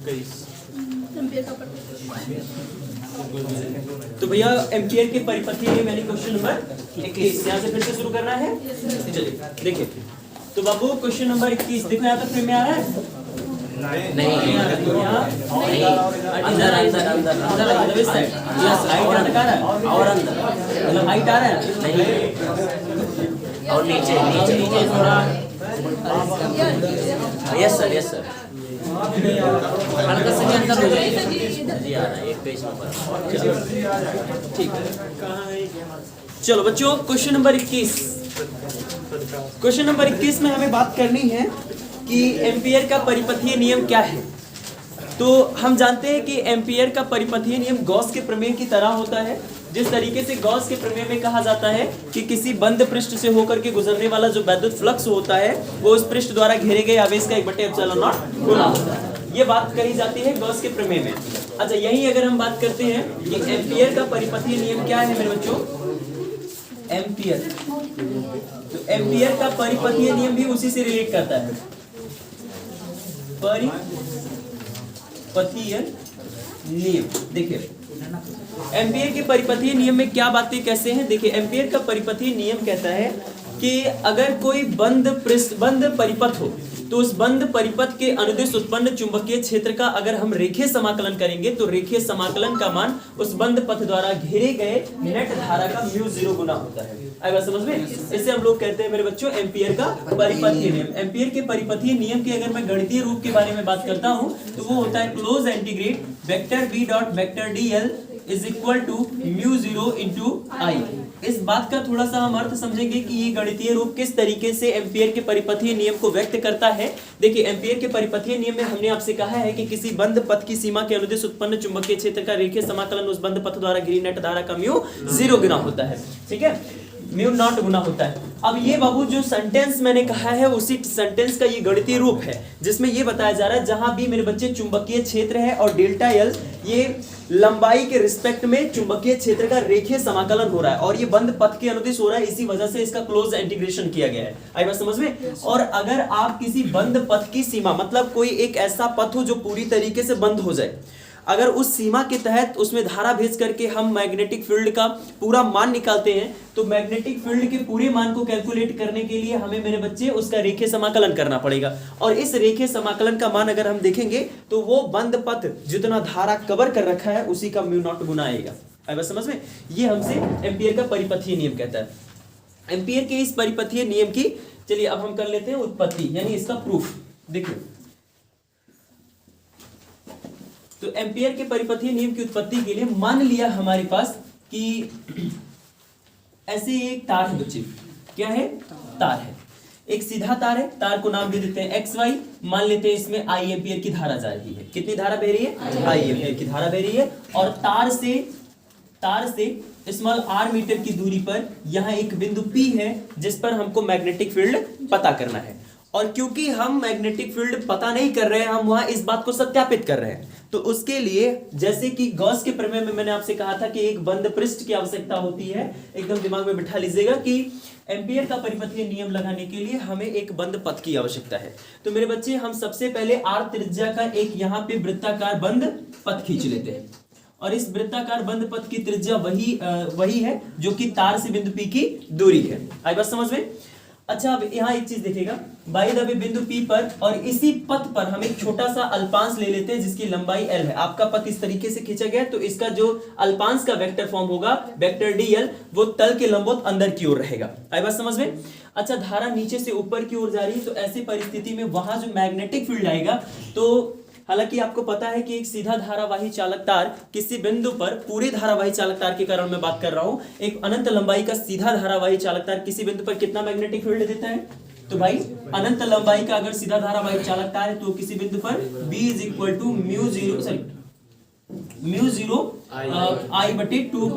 तो भैया एम्पियर के परिपथीय नियम यानी क्वेश्चन नंबर 21 यहाँ से फिर से शुरू करना है। चलिए देखिए, तो बाबू क्वेश्चन नंबर 21 देखो यहाँ तक फ्रेम में आ रहा है? नहीं, अंदर अंदर अंदर अंदर इस साइड यस हाइट तक आ रहा है और अंदर मतलब हाइट आ रहा है नहीं और नीचे नीचे नीचे थोड़ा यस सर हल्का से अंदर हो जाए जी आ रहा है एक पेज पर ठीक है। चलो बच्चों क्वेश्चन नंबर 21, क्वेश्चन नंबर 21 में हमें बात करनी है कि एम्पियर का परिपथीय नियम क्या है। तो हम जानते हैं कि एम्पियर का परिपथीय नियम गॉस के प्रमेय की तरह होता है। जिस तरीके से गॉस के प्रमेय में कहा जाता है कि किसी बंद पृष्ठ से होकर के गुजरने वाला जो वैद्युत फ्लक्स होता है वो उस पृष्ठ द्वारा घेरे गए आवेश का 1/ε0 गुना होता है, ये बात कही जाती है गॉस के प्रमेय में। अच्छा यही अगर हम बात करते हैं कि एम्पियर का परिपथीय नियम क्या है मेरे बच्चों, एम्पियर, तो एम्पियर का परिपथीय नियम भी उसी से रिलेट करता है। परिपथीय नियम देखिए एम्पियर के परिपथीय नियम में क्या बातें कैसे हैं। देखिए एम्पियर का परिपथीय नियम कहता है कि अगर कोई बंद परिपथ हो तो उस बंद परिपथ के अनुदिश उत्पन्न चुंबकीय क्षेत्र का अगर हम रेखीय समाकलन करेंगे तो रेखीय समाकलन का मान उस बंद पथ द्वारा घेरे गए नेट धारा का μ0 गुना होता है। आई बात समझ में? इसे हम लोग कहते हैं मेरे बच्चों एम्पियर का परिपथीय नियम। एम्पियर के परिपथीय नियम की अगर मैं गणितीय रूप के बारे में बात करता हूं तो वो होता है close integrate vector b dot vector dl is equal to μ0 into I. इस बात का थोड़ा सा हम अर्थ समझेंगे कि ये गणितीय रूप किस तरीके से एम्पियर के परिपथीय नियम को व्यक्त करता है। देखिए एम्पियर के परिपथीय नियम में हमने आपसे कहा है कि किसी बंद पथ की सीमा के अनुदिश उत्पन्न चुंबकीय क्षेत्र का रेखीय समाकलन उस बंद पथ द्वारा घिरी नेट धारा का μ0 गुना होता है, ठीक है, μ0 गुना होता है। अब ये बाबू जो सेंटेंस मैंने कहा है उसी सेंटेंस का ये गणितीय रूप है जिसमें ये बताया जा रहा है जहां भी मेरे बच्चे चुंबकीय क्षेत्र है और डेल्टा एल ये लंबाई के रिस्पेक्ट में चुंबकीय क्षेत्र का रेखीय समाकलन हो रहा है और ये बंद पथ के अनुदिश हो रहा है, इसी वजह से इसका क्लोज इंटीग्रेशन किया गया है। आई बात समझ में? और अगर आप किसी बंद पथ की सीमा मतलब कोई एक ऐसा पथ हो जो पूरी तरीके से बंद हो जाए, अगर उस सीमा के तहत उसमें धारा भेज करके हम मैग्नेटिक फील्ड का पूरा मान निकालते हैं तो मैग्नेटिक फील्ड के पूरे मान को कैलकुलेट करने के लिए हमें मेरे बच्चे उसका रेखीय समाकलन करना पड़ेगा। और इस रेखीय समाकलन का मान अगर हम देखेंगे तो वो बंद पथ जितना धारा कवर कर रखा है उसी का μ0 गुना आएगा। आई बात समझ में? ये हमसे एम्पियर का परिपथीय नियम कहता है। एम्पियर के इस परिपथीय नियम की चलिए अब हम कर लेते हैं उत्पत्ति यानी इसका प्रूफ। देखिए तो एम्पियर के परिपथीय नियम की उत्पत्ति के लिए मान लिया हमारे पास कि ऐसे एक तार है बच्चे, क्या है? तार है, एक सीधा तार है, तार को नाम दे देते हैं XY, मान लेते हैं इसमें I एम्पियर की धारा जा रही है। कितनी धारा बह रही है? I एम्पियर की धारा बह रही है। और तार से स्मॉल r मीटर की दूरी पर यहाँ एक बिंदु P है जिस पर हमको मैग्नेटिक फील्ड पता करना है। और क्योंकि हम मैग्नेटिक फील्ड पता नहीं कर रहे हैं, हम वहां इस बात को सत्यापित कर रहे हैं, तो उसके लिए जैसे कि गॉस के प्रमेय में मैंने आपसे कहा था कि एक बंद पृष्ठ की आवश्यकता होती है, एकदम दिमाग में बिठा लीजिएगा कि एम्पियर का परिपथीय नियम लगाने के लिए हमें एक बंद पथ की आवश्यकता है। तो मेरे बच्चे हम सबसे पहले r त्रिज्या का एक यहाँ पे वृत्ताकार बंद पथ खींच लेते हैं और इस वृत्ताकार बंद पथ की त्रिज्या वही है जो कि तार से बिंदु P की दूरी है। आई बात समझ में? अच्छा अब यहाँ एक चीज देखिएगा, बाय द वे बिंदु P पर और इसी पथ पर हम एक छोटा सा अल्पांश ले लेते हैं जिसकी लंबाई L है। आपका पथ इस तरीके से खींचा गया तो इसका जो अल्पांश का वेक्टर फॉर्म होगा वेक्टर dl वो तल के लंबवत अंदर की ओर रहेगा। आई बात समझ में? अच्छा धारा नीचे से ऊपर की ओर जा रही है तो ऐसी परिस्थिति में वहां जो मैग्नेटिक फील्ड आएगा, तो हालांकि आपको पता है कि एक सीधा धारावाही चालक तार किसी बिंदु पर, पूरे धारावाही चालक तार के कारण मैं बात कर रहा हूं, एक अनंत लंबाई का सीधा धारावाही चालक तार किसी बिंदु पर कितना मैग्नेटिक फील्ड देता है? तो भाई अनंत लंबाई का अगर सीधा धारावाही चालक तार है तो किसी बिंदु पर B is equal to μ0 I/2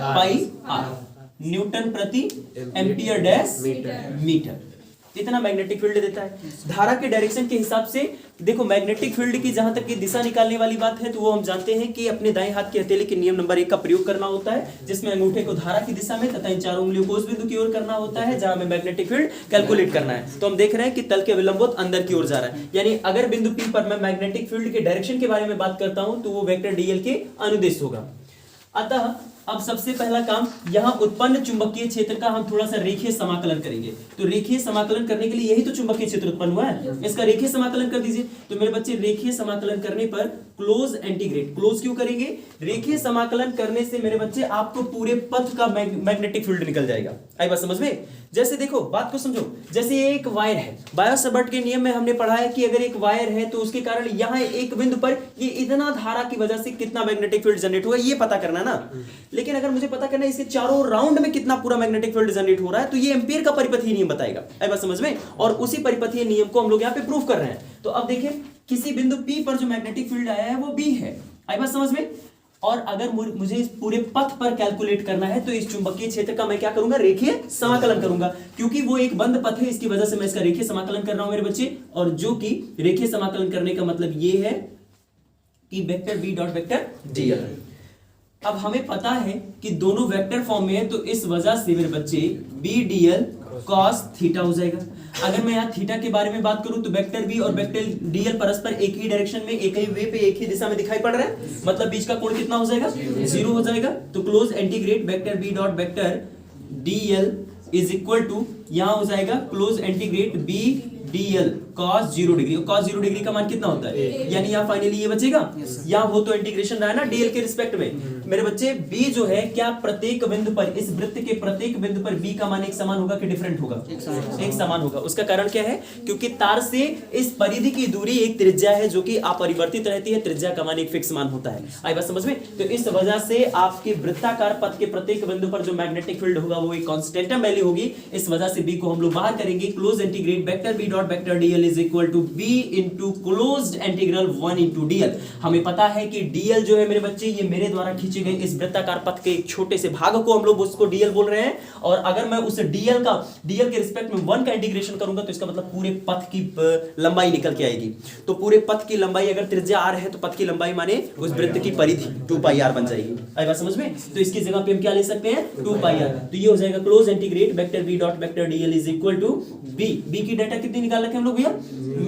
pi r newton प्रति एम्पियर डैश मीटर, इतना मैग्नेटिक फील्ड देता है। धारा के डायरेक्शन के हिसाब से देखो मैग्नेटिक फील्ड की जहां तक की दिशा निकालने वाली बात है तो वो हम जानते हैं कि अपने दाएं हाथ की हथेली के नियम नंबर 1 का प्रयोग करना होता है, जिसमें अंगूठे को धारा की दिशा में तथा इन चारों उंगलियों को उस बिंदु की ओर करना होता है जहां हमें मैग्नेटिक फील्ड कैलकुलेट करना है। तो हम देख रहे हैं कि तल के विलंबोत अंदर की ओर जा रहा है, यानी अगर बिंदु P पर मैं मैग्नेटिक फील्ड के डायरेक्शन के बारे में बात करता हूं तो वो वेक्टर dl के अनुदिश होगा। अतः अब सबसे पहला काम, यहां उत्पन्न चुंबकीय क्षेत्र का हम थोड़ा सा रेखीय समाकलन करेंगे। तो रेखीय समाकलन करने के लिए यही तो चुंबकीय क्षेत्र उत्पन्न हुआ है, इसका रेखीय समाकलन कर दीजिए। तो मेरे बच्चे रेखीय समाकलन करने पर क्लोज इंटीग्रेट, क्लोज क्यों करेंगे? रेखीय समाकलन करने से मेरे बच्चे आपको पूरे पथ का मैग्नेटिक फील्ड निकल जाएगा। आई बात समझ में? जैसे देखो बात को समझो, जैसे ये एक वायर है, बायो-सावर्ट के नियम में हमने पढ़ा है कि अगर एक वायर है तो उसके कारण यहां एक बिंदु पर ये इतना धारा की वजह से कितना मैग्नेटिक फील्ड जनरेट हुआ ये पता करना ना। लेकिन अगर मुझे पता करना है इसके चारों राउंड में कितना पूरा मैग्नेटिक फील्ड जनरेट हो रहा है तो ये एम्पियर का परिपथीय नियम बताएगा। आई बात समझ में? और उसी परिपथीय नियम को हम लोग यहाँ पे प्रूव कर रहे हैं। तो अब देखिए किसी बिंदु P पर जो मैग्नेटिक फील्ड आया है वो B है। आई बात समझ में? और अगर मुझे इस पूरे पथ पर कैलकुलेट करना है तो इस चुंबकीय क्षेत्र का मैं क्या करूंगा? रेखीय समाकलन करूंगा, क्योंकि वो एक बंद पथ है, इसकी वजह से मैं इसका रेखीय समाकलन कर रहा हूं मेरे बच्चे। और जो कि रेखीय समाकलन करने का मतलब ये है कि vector b dot vector dl। अब हमें पता है कि दोनों वेक्टर फॉर्म में है, तो इस वजह से मेरे बच्चे b dl cos थीटा हो जाएगा। अगर मैं यहाँ थीटा के बारे में बात करूं तो वेक्टर b और वेक्टर dl परस्पर एक ही डायरेक्शन में, एक ही वे पे, एक ही दिशा में दिखाई पड़ रहा है, मतलब बीच का कोण कितना हो जाएगा? 0 हो जाएगा। तो close integrate vector b dot vector dl is equal to, यहां हो जाएगा close integrate b dl cos 0 degree. cos 0 degree का मान कितना होता है? यानी यहाँ फाइनली ये बचेगा, यहाँ हो तो इंटीग्रेशन रहा है ना dl के रिस्पेक्ट में। मेरे बच्चे b जो है क्या प्रत्येक बिंदु पर, इस वृत्त के प्रत्येक बिंदु पर b का मान एक समान होगा कि डिफरेंट होगा? एक समान होगा। उसका कारण क्या है? क्योंकि तार से इस परिधि की दूरी एक त्रिज्या है जो कि अपरिवर्तित रहती है, त्रिज्या का मान एक फिक्स मान होता है। आई बात समझ में? तो इस वजह से आपके वृत्ताकार पथ के प्रत्येक बिंदु पर जो मैग्नेटिक फील्ड होगा वो एक कांस्टेंटम वैल्यू होगी। इस वजह से b को हम लोग बाहर करेंगे। Close integrate vector b dot vector dl is equal to b into closed integral 1 into dl। हमें पता है कि dl जो है मेरे बच्चे ये मेरे द्वारा खींचे गए इस वृत्ताकार पथ के एक छोटे से भाग को हम लोग उसको dl बोल रहे हैं। और अगर मैं उस dl के रिस्पेक्ट में 1 का इंटीग्रेशन करूंगा तो इसका मतलब पूरे पथ की लंबाई निकल के आएगी। तो पूरे पथ की लंबाई अगर त्रिज्या r है तो पथ की लंबाई माने उस वृत्त की परिधि 2πr बन जाएगी। आई बात समझ में? तो इसकी जगह पे हम क्या ले सकते हैं? 2πr। तो ये हो जाएगा close integrate vector b dot vector dl is equal to b की डाटा कितनी निकाल रखे हम लोग भैया?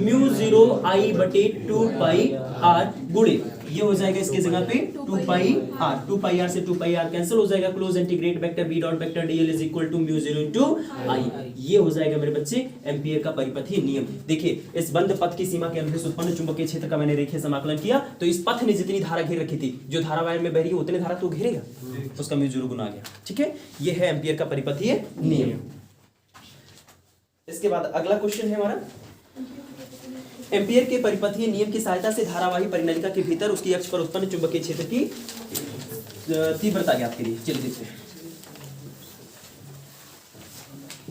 μ0 I बटे 2πr गुणे, ये हो जाएगा इसके जगह पे 2πr। 2πr से 2πr कैंसिल हो जाएगा। Close integrate vector b dot vector dl is equal to μ0 into I। ये हो जाएगा मेरे बच्चे एम्पियर का परिपथीय नियम। देखिए इस बंद पथ की सीमा के अनुदिश उत्पन्न चुंबकीय क्षेत्र का मैंने रेखीय समाकलन किया, तो इस पथ ने जितनी धारा घेर रखी थी, जो धारा वायर में बह रही है उतने धारा तो घेरेगा, उसका μ0 गुना आ गया। ठीक है, ये है एम्पियर का परिपथीय नियम। इसके बाद अगला क्वेश्चन है हमारा, एम्पियर के परिपथीय नियम की सहायता से धारावाही परिनलिका के भीतर उसकी अक्ष पर उत्पन्न चुंबकीय क्षेत्र की तीव्रता ज्ञात करिए। चलिए देखते हैं।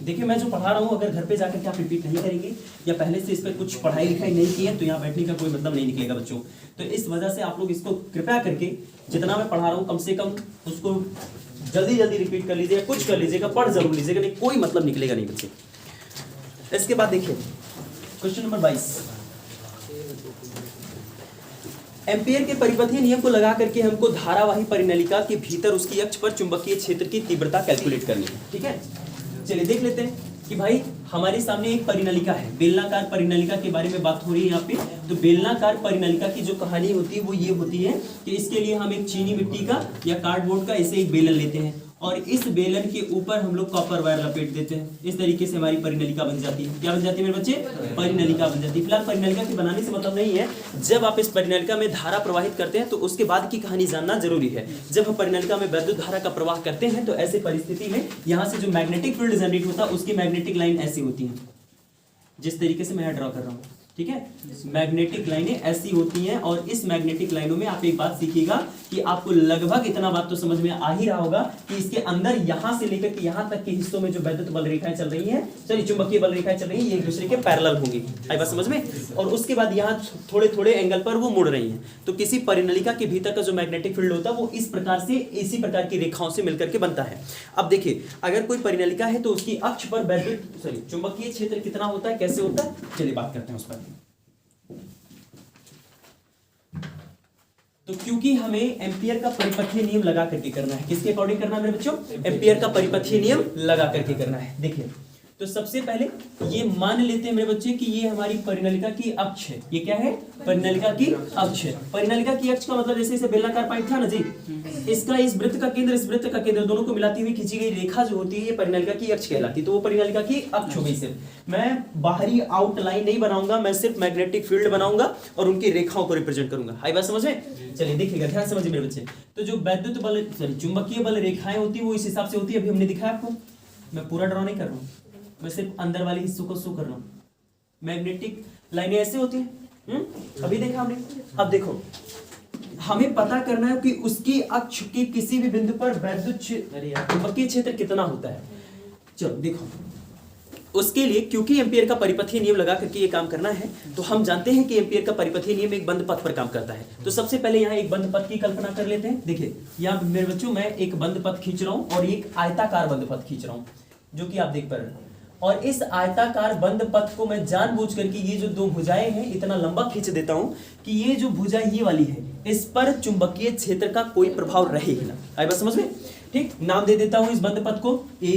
देखिए मैं जो पढ़ा रहा हूँ अगर घर पे जाकर के आप रिपीट नहीं करेंगे या पहले से इस पर कुछ पढ़ाई लिखाई नहीं की है तो यहाँ बैठने का कोई मतलब नहीं निकलेगा बच्चों। तो इस वजह से आप लोग इसको कृपया करके जितना मैं पढ़ा रहा हूँ कम से कम उसको जल्दी जल्दी रिपीट कर लीजिएगा, कुछ कर लीजिएगा, पढ़ जरूर लीजिएगा, नहीं कोई मतलब निकलेगा नहीं बच्चे। इसके बाद देखिए क्वेश्चन नंबर 22, एम्पियर के परिपथीय नियम को लगा करके हमको धारावाही परिनलिका के भीतर उसकी अक्ष पर चुंबकीय क्षेत्र की तीव्रता कैलकुलेट करनी है। ठीक है, चलिए देख लेते हैं कि भाई हमारे सामने एक परिनलिका है, बेलनाकार परिनलिका के बारे में बात हो रही है यहाँ पे। तो बेलनाकार परिनलिका की जो कहानी होती है वो ये होती है कि इसके लिए हम एक चीनी मिट्टी का या कार्डबोर्ड का ऐसे एक बेलन लेते हैं और इस बेलन के ऊपर हम लोग कॉपर वायर लपेट देते हैं। इस तरीके से हमारी परिनलिका बन जाती है। क्या बन जाती है मेरे बच्चे? परिनलिका बन जाती है। फिलहाल परिनलिका के बनाने से मतलब नहीं है, जब आप इस परिनलिका में धारा प्रवाहित करते हैं तो उसके बाद की कहानी जानना जरूरी है। जब हम परिनलिका में वैद्युत धारा का प्रवाह करते हैं तो ऐसे परिस्थिति में यहाँ से जो मैग्नेटिक फील्ड जनरेट होता है उसकी मैग्नेटिक लाइन ऐसी होती है, जिस तरीके से मैं यहाँ ड्रॉ कर रहा हूँ। ठीक है, मैग्नेटिक लाइनें ऐसी होती हैं और इस मैग्नेटिक लाइनों में आप एक बात सीखिएगा कि आपको लगभग इतना बात तो समझ में आ ही रहा होगा कि इसके अंदर यहां से लेकर के यहां तक के हिस्सों में जो वैद्युत बल रेखाएं चल रही हैं, चलिए चुंबकीय बल रेखाएं चल रही हैं, ये एक दूसरे के पैरेलल होंगी। आई बात समझ में? और उसके बाद यहाँ थोड़े थोड़े एंगल पर वो मुड़ रही हैं। तो किसी परिनलिका के भीतर का जो मैग्नेटिक फील्ड होता है वो इस प्रकार से, इसी प्रकार की रेखाओं से मिलकर के बनता है। अब देखिए अगर कोई परिनलिका है तो उसकी अक्ष पर चुंबकीय क्षेत्र कितना होता है, कैसे होता है, चलिए बात करते हैं उस पर। तो क्योंकि हमें एम्पियर का परिपथीय नियम लगा करके करना है, किसके अकॉर्डिंग करना है मेरे बच्चों? एम्पियर का परिपथीय नियम लगा करके करना है। देखिए तो सबसे पहले ये मान लेते हैं मेरे बच्चे कि ये हमारी परिनलिका की अक्ष है। ये क्या है? परिनलिका की अक्ष है। परिनलिका की अक्ष का मतलब जैसे इसे बेलनाकार पाइप था ना जी, इसका इस वृत्त का केंद्र इस वृत्त का केंद्र दोनों को मिलाती हुई खींची गई रेखा जो होती है ये परिनलिका की अक्ष कहलाती है। तो वो परिनलिका की अक्ष हो गई। सिर्फ मैं बाहरी आउटलाइन नहीं बनाऊंगा, मैं सिर्फ मैग्नेटिक फील्ड बनाऊंगा और उनकी रेखाओं को रिप्रेजेंट करूंगा। हाई बात समझ में? चलिए देखिएगा, ध्यान समझिए मेरे बच्चे। तो जो वैद्युत बल चुंबकीय बल रेखाएं होती है वो इस हिसाब से होती है। अभी हमने दिखाया आपको, मैं पूरा ड्रॉ नहीं कर रहा हूँ, मैं सिर्फ अंदर वाले हिस्सों को शो कर रहा हूँ। मैग्नेटिक लाइनें ऐसे होती हैं, अभी देखा हमने। अब देखो हमें पता करना है कि उसकी अक्ष के किसी भी बिंदु पर वैद्युत चुंबकीय क्षेत्र कितना होता है। चलो देखो, उसके लिए क्योंकि एम्पियर का परिपथीय नियम लगा करके ये काम करना है, तो हम जानते हैं कि एम्पियर का परिपथीय नियम एक बंद पथ पर काम करता है। तो सबसे पहले यहाँ एक बंद पथ की कल्पना कर लेते हैं। देखिए यहाँ मेरे बच्चों मैं एक बंद पथ खींच रहा हूँ और एक आयताकार बंद पथ खींच रहा हूँ जो कि आप देख पा रहे हैं। और इस आयताकार बंद पथ को मैं जानबूझ करके ये जो दो भुजाएं हैं इतना लंबा खींच देता हूं कि ये जो भुजा ये वाली है इस पर चुंबकीय क्षेत्र का कोई प्रभाव रहे ही ना। आई बात समझ में? ठीक, नाम दे देता हूं इस बंद पथ को A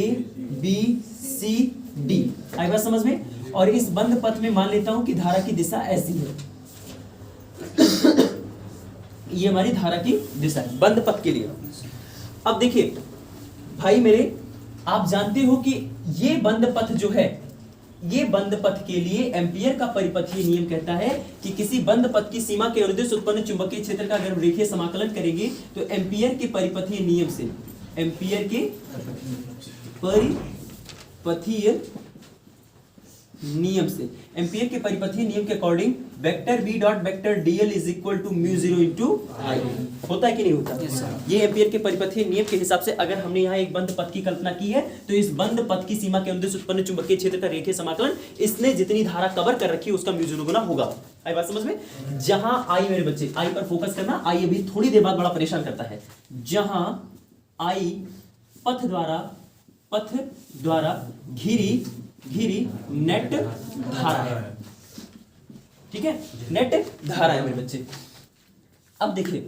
B C D। आई बात समझ में? और इस बंद पथ में मान लेता हूं कि धारा की दिशा ऐसी है। ये हमारी धारा की दिशा है बंद पथ के लिए। अब देखिए भाई मेरे, आप जानते हो कि ये बंद पथ जो है, ये बंद पथ के लिए एम्पियर का परिपथीय नियम कहता है कि किसी बंद पथ की सीमा के अनुदेश उत्पन्न चुंबकीय क्षेत्र का अगर हम रेखीय समाकलन करेंगे तो एम्पियर के परिपथीय नियम से, एम्पियर के परिपथीय नियम से, एम्पियर के परिपथीय नियम के according vector v dot vector dl is equal to mu 0 into I होता है कि नहीं होता? yes, ये एम्पियर के परिपथीय नियम के हिसाब से अगर हमने यहाँ एक बंद पथ की कल्पना की है तो इस बंद पथ की सीमा के अनुदेश उत्पन्न चुंबकीय क्षेत्र का रेखीय समाकलन इसने जितनी धारा कवर कर रखी है उसका म्यू 0 गुना होगा। आई बात समझ में? जहां I मेरे बच्चे, I पर फोकस करना, I अभी थोड़ी देर बाद बड़ा परेशान करता है। जहां I पथ द्वारा घिरी नेट धारा है, ठीक है, नेट धारा है मेरे बच्चे। अब देखिए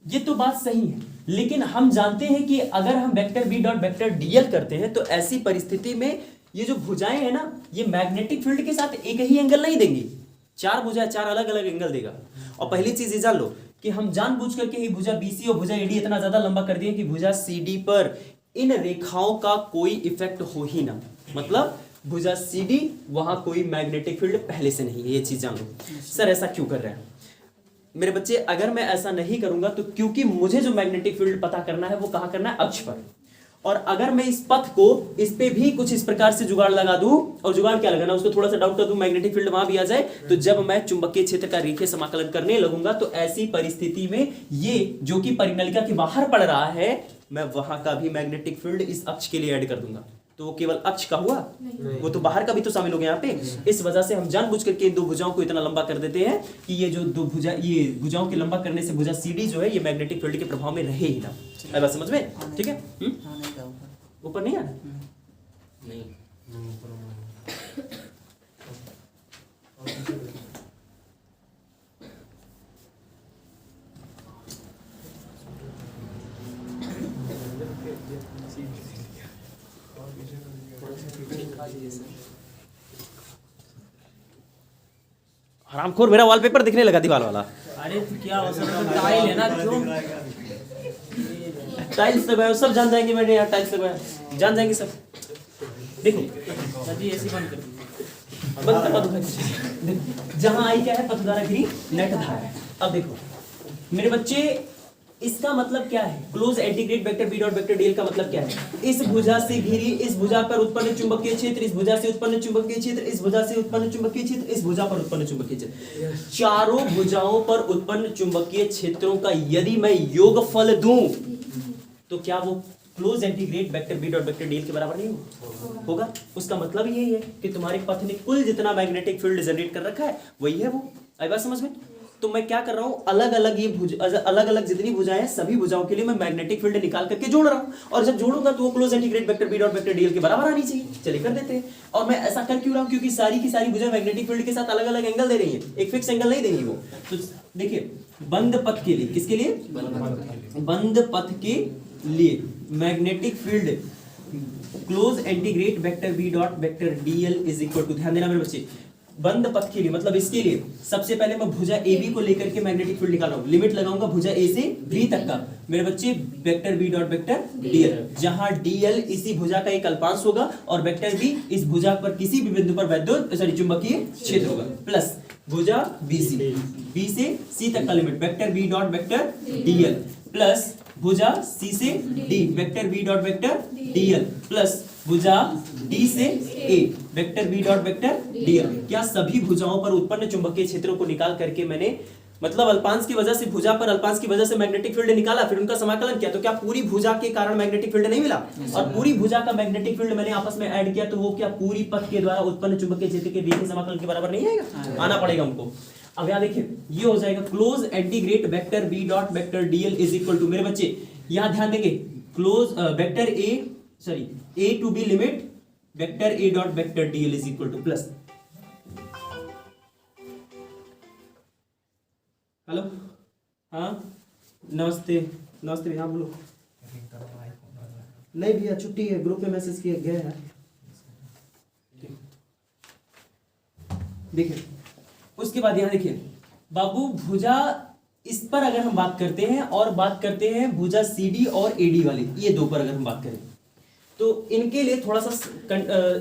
ये तो बात सही है, लेकिन हम जानते हैं कि अगर हम vector v dot vector dl करते हैं तो ऐसी परिस्थिति में ये जो भुजाएं हैं ना ये मैग्नेटिक फील्ड के साथ एक ही एंगल नहीं देंगी, चार भुजाएं चार अलग अलग एंगल देगा। और पहली चीज ये जान लो कि हम जानबूझ करके ही भुजा BC और भुजा AD इतना ज्यादा लंबा कर दिया कि भुजा CD पर इन रेखाओं का कोई इफेक्ट हो ही ना, मतलब भुजा CD वहां कोई मैग्नेटिक फील्ड पहले से नहीं है। ये चीज जान लो। सर ऐसा क्यों कर रहे हैं मेरे बच्चे? अगर मैं ऐसा नहीं करूंगा तो क्योंकि मुझे जो मैग्नेटिक फील्ड पता करना है वो कहां करना है? अक्ष पर। और अगर मैं इस पथ को इस पे भी कुछ इस प्रकार से जुगाड़ लगा दूं, और जुगाड़ क्या लगाना, उसको थोड़ा सा डाउट कर दूं, मैग्नेटिक फील्ड वहां भी आ जाए, तो जब मैं चुंबकीय क्षेत्र का रेखीय समाकलन करने लगूंगा तो ऐसी परिस्थिति में ये जो कि परिनलिका के बाहर पड़ रहा है मैं वहां का भी मैग्नेटिक फील्ड इस अक्ष के लिए ऐड कर दूंगा। तो वो केवल अक्ष का हुआ, वो तो बाहर का भी तो शामिल हो गया यहाँ पे। इस वजह से हम जानबूझ करके इन दो भुजाओं को इतना लंबा कर देते हैं कि ये जो दो भुजा, ये भुजाओं के लंबा करने से भुजा CD जो है ये मैग्नेटिक फील्ड के प्रभाव में रहे ही ना। अब बात समझ में? ठीक है, ऊपर नहीं आना नहीं। हरामखोर, मेरा वॉलपेपर दिखने लगा दीवार वाला। अरे तो क्या हो सकता है, टाइल है ना, क्यों टाइल्स लगाया, सब जान जाएंगे मेरे यहाँ टाइल्स लगाया, जान जाएंगे सब। देखो जी ऐसी बंद कर दो, बंद करवा दो भाई। जहां आई क्या है? पथ द्वारा घिरी नेट धारा है। अब देखो मेरे बच्चे इसका मतलब क्या है? Close integrate vector v dot vector dl का मतलब क्या है? इस भुजा से घिरी, इस भुजा पर उत्पन्न चुंबकीय क्षेत्र, इस भुजा से उत्पन्न चुंबकीय क्षेत्र, इस भुजा से उत्पन्न चुंबकीय क्षेत्र, इस भुजा पर उत्पन्न चुंबकीय क्षेत्र, चारों भुजाओं पर उत्पन्न चुंबकीय क्षेत्रों का यदि मैं योगफल दूं तो क्या वो close integrate vector v dot vector dl के बराबर नहीं होगा? उसका मतलब यही है कि तुम्हारे पथ ने कुल जितना मैग्नेटिक फील्ड जनरेट कर रखा है वही है वो। आई बात समझ में? तो मैं क्या कर रहा हूं, अलग अलग ये अलग अलग जितनी भुजाएं हैं सभी भुजाओं के लिए मैं मैग्नेटिक फील्ड निकाल करके जोड़ रहा हूं, और जब जोड़ूंगा तो वो close integrate vector B dot vector DL के बराबर आनी चाहिए। चलिए कर देते हैं। और मैं ऐसा कर क्यों रहा हूं, क्योंकि सारी की सारी भुजाएं मैग्नेटिक फील्ड के साथ अलग अलग एंगल दे रही है, एक फिक्स एंगल नहीं देंगी वो। तो देखिए बंद पथ के लिए, किसके लिए, बंद पथ के लिए magnetic field close integrate vector B dot vector DL is equal to, ध्यान देना मेरे बच्चे, बंद पथ के लिए मतलब इसके लिए सबसे पहले मैं भुजा ए बी को लेकर के मैग्नेटिक फील्ड निकाल रहा हूं, लिमिट लगाऊंगा भुजा ए से बी तक का मेरे बच्चे, vector B dot vector DL, जहां डीएल इसी भुजा का एक अल्पांश होगा और वेक्टर बी इस भुजा पर किसी भी बिंदु पर वैद्युत चुंबकीय क्षेत्र होगा, प्लस भुजा बी से सी तक का limit vector B dot vector dl, plus भुजा सी से D vector B dot vector dl, plus भुजा डी से A vector B dot vector dl. क्या सभी भुजाओं पर उत्पन्न चुंबकीय क्षेत्रों को निकाल करके मैंने, मतलब अल्पांश की वजह से भुजा पर अल्पांश की वजह से मैग्नेटिक फील्ड निकाला, फिर उनका समाकलन किया, तो क्या पूरी भुजा के कारण मैग्नेटिक फील्ड नहीं मिला? और पूरी भुजा का मैग्नेटिक फील्ड मैंने आपस में ऐड किया, तो वो क्या पूरी पथ के द्वारा उत्पन्न चुंबकीय क्षेत्र के बीच के समाकलन के बराबर नहीं आएगा? आना पड़ेगा हमको। अब यहाँ देखिए ये हो जाएगा close integrate vector B dot vector DL is equal to, मेरे बच्चे यहाँ ध्यान देंगे, close vector A to B limit vector A dot vector DL is equal to plus, hello हाँ नमस्ते नमस्ते भैया बोलो। नहीं भैया छुट्टी है, ग्रुप में मैसेज किया गया है। देखिए उसके बाद यहाँ देखिए बाबू भुजा इस पर अगर हम बात करते हैं और बात करते हैं भुजा सीडी और एडी वाली, ये दो पर अगर हम बात करें तो इनके लिए थोड़ा सा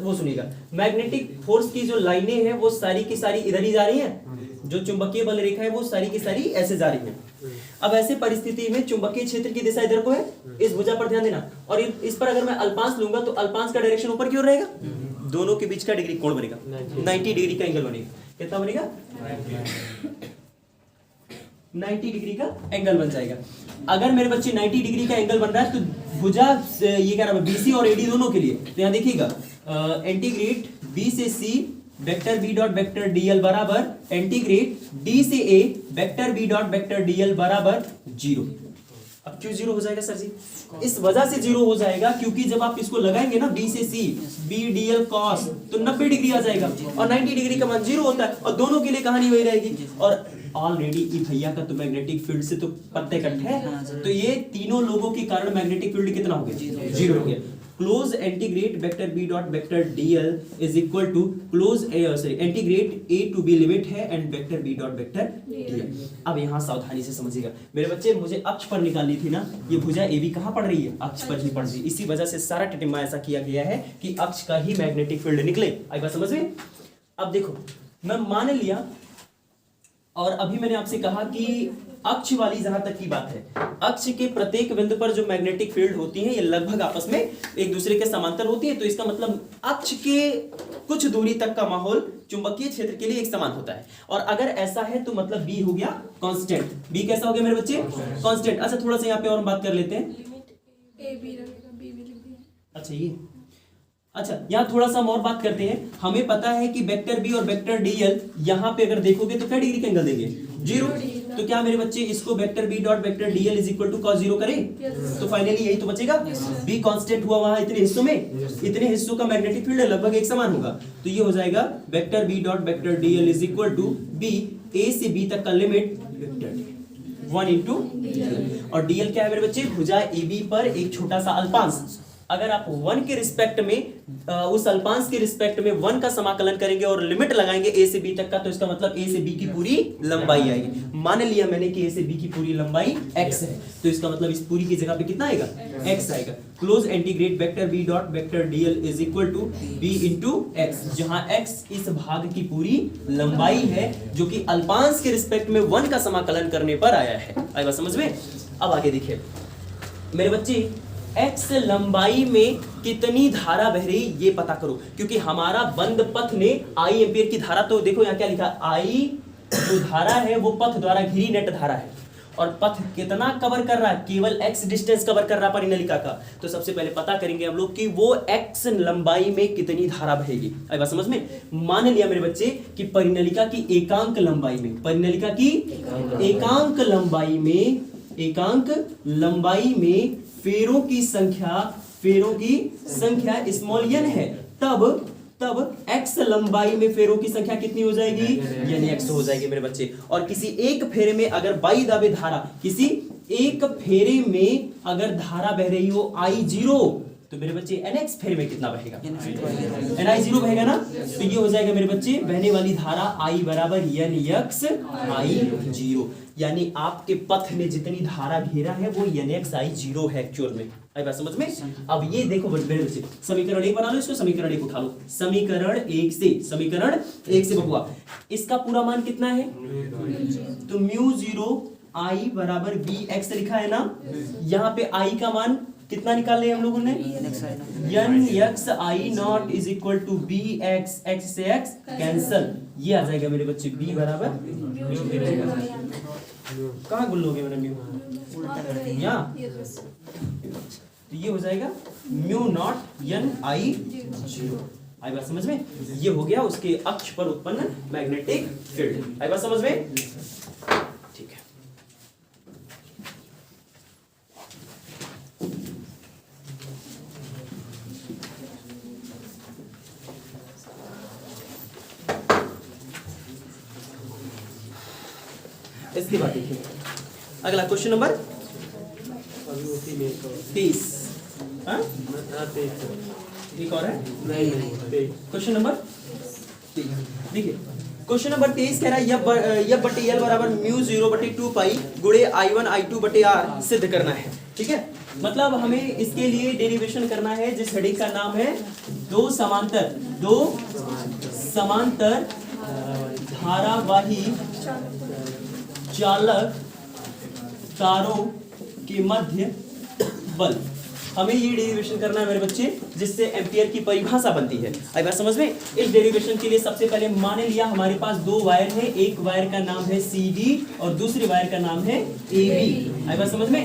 वो सुनिएगा, मैग्नेटिक फोर्स की जो लाइनें हैं वो सारी की सारी इधर ही जा रही हैं, जो चुंबकीय बल रेखा है वो सारी की सारी ऐसे जा रही है। अब ऐसे परिस्थिति में चुंबकीय क्षेत्र की दिशा इधर को है, इस भुजा पर ध्यान देना, और इस पर अगर मैं अल्पांश लूंगा तो अल्पांश का डायरेक्शन ऊपर की ओर रहेगा, दोनों के बीच का डिग्री कोण बनेगा 90 डिग्री का एंगल बनेगा। कितना बनेगा? 90 डिग्री का एंगल बन जाएगा। अगर मेरे बच्चे 90 डिग्री का एंगल बन रहा है तो भुजा ये क्या नाम है, बीसी और एडी दोनों के लिए, तो यहाँ देखिएगा इंटीग्रेट बी से C vector B dot vector dl बराबर इंटीग्रेट डी से A vector B dot vector dl बराबर 0। अब क्यों 0 हो जाएगा सर जी? इस वजह से 0 हो जाएगा क्योंकि जब आप इसको लगाएंगे ना बी से सी बी डीएल कॉस तो 90 डिग्री आ जाएगा और 90 डिग्री का मान 0 होता है और दोनों के लिए कहानी वही रहेगी। और ऑलरेडी ई भैया का तो मैग्नेटिक फील्ड से तो पत्ते कट है, तो ये तीनों लोगों के कारण मैग्नेटिक फील्ड कितना हो गया? 0 हो गया। Close integrate vector B dot vector DL is equal to close integrate A to B limit है and vector B dot vector dl. अब यहाँ सावधानी से समझिएगा मेरे बच्चे, मुझे अक्ष पर निकालनी थी ना, ये भुजा ए बी कहाँ पड़ रही है? अक्ष पर ही पड़ रही है। इसी वजह से सारा टिटिम्मा ऐसा किया गया है कि अक्ष का ही मैग्नेटिक फील्ड निकले। आई बात समझ में? अब देखो मैं मान लिया और अभी मैंने आपसे कहा कि अक्ष वाली जहां तक की बात है, अक्ष के प्रत्येक बिंदु पर जो मैग्नेटिक फील्ड होती है ये लगभग आपस में एक दूसरे के समांतर होती है, तो इसका मतलब अक्ष के कुछ दूरी तक का माहौल चुंबकीय क्षेत्र के लिए एक समान होता है। और अगर ऐसा है तो मतलब बी हो गया कांस्टेंट। बी कैसा हो गया मेरे बच्चे? कांस्टेंट। अच्छा थोड़ा सा यहाँ पे और बात कर लेते हैं। अच्छा ये अच्छा यहाँ थोड़ा सा हम और बात करते हैं। हमें पता है कि वेक्टर बी और वेक्टर डीएल यहाँ पे अगर देखोगे तो क्या डिग्री का एंगल देंगे? 0। तो क्या मेरे बच्चे इसको vector B dot vector DL is equal to cos 0 करें? तो फाइनली यही तो बचेगा। बी कांस्टेंट हुआ वहां इतने हिस्सों में, इतने हिस्सों का मैग्नेटिक फील्ड लगभग एक समान होगा, तो ये हो जाएगा vector B dot vector DL is equal to B A से बी तक का लिमिट वेक्टर 1 इंटू और डीएल क्या है मेरे बच्चे? भुजा ए बी पर एक छोटा सा अल्पांश। अगर आप 1 के रिस्पेक्ट में उस अल्पांश के रिस्पेक्ट में 1 का समाकलन करेंगे और लिमिट लगाएंगे a से b तक का, तो इसका मतलब a से b की पूरी लंबाई आएगी। मान लिया मैंने कि a से b की पूरी लंबाई x है, तो इसका मतलब इस पूरी की जगह पे कितना आएगा? x आएगा। Close integrate vector b dot vector dl is equal to b into x, जहां x इस भाग की पूरी लंबाई है जो कि अल्पांश के रिस्पेक्ट में 1 का समाकलन करने पर आया है। आई बात समझ में? अब आगे देखिए मेरे बच्चे, x लंबाई में कितनी धारा बह रही ये पता करो, क्योंकि हमारा बंद पथ ने I एम्पियर की धारा, तो देखो यहाँ क्या लिखा, I जो धारा है वो पथ द्वारा घिरी नेट धारा है और पथ कितना कवर कर रहा है, केवल x डिस्टेंस कवर कर रहा है परिनलिका का। तो सबसे पहले पता करेंगे हम लोग कि वो x लंबाई में कितनी धारा बहेगी। आई बात समझ में। मान लिया मेरे बच्चे कि परिनलिका की एकांक लंबाई में, परिनलिका की एकांक लंबाई में फेरों की संख्या स्मॉल n है, तब x लंबाई में फेरों की संख्या कितनी हो जाएगी, यानी x हो जाएगी मेरे बच्चे। और किसी एक फेरे में अगर बाई दावे धारा, किसी एक फेरे में अगर धारा बह रही हो I0, तो मेरे बच्चे nx फेरे में कितना बहेगा, ni0 बहेगा ना। तो ये हो जाएगा मेरे बच्चे बहने वाली धारा I बराबर nx I0, यानी आपके पथ में जितनी धारा घेरा है वो nx I0 है एक्चुअल में। आई बात समझ में। अब ये देखो मेरे बच्चे, समीकरण 1 बना लो, इसको समीकरण 1 उठा लो। समीकरण 1 से बबुआ इसका पूरा मान कितना है, तो μ0 I बराबर bx लिखा है ना। यहाँ पे I का मान कितना निकाल लिया हम लोगों ने, nx I0 is equal to bx, x से x कैंसल, ये आ जाएगा मेरे बच्चे b बराबर, कहाँ गुल लोगे मैंने म्यू, यहाँ, तो ये हो जाएगा μ0 n I0। आई बात समझ में। ये हो गया उसके अक्ष पर उत्पन्न मैग्नेटिक फील्ड। आई बात समझ में, ठीक है। इसके बाद देखिए अगला क्वेश्चन नंबर 30। एक और है, क्वेश्चन नंबर 30। देखिए क्वेश्चन नंबर 23 कह रहा है यह बटे एल बराबर μ0 बटे 2 पाई गुणे I1 I2 बटे R सिद्ध करना है। ठीक है, मतलब हमें इसके लिए डेरिवेशन करना है जिस हेडिंग का नाम है दो समांतर धारावाही चालक तारों के मध्य बल। हमें ये डेरिवेशन करना है मेरे बच्चे जिससे एम्पियर की परिभाषा बनती है। आई बात समझ में। इस डेरिवेशन के लिए सबसे पहले मान लिया हमारे पास दो वायर है, एक वायर का नाम है CD और दूसरे वायर का नाम है AB। आई बात समझ में।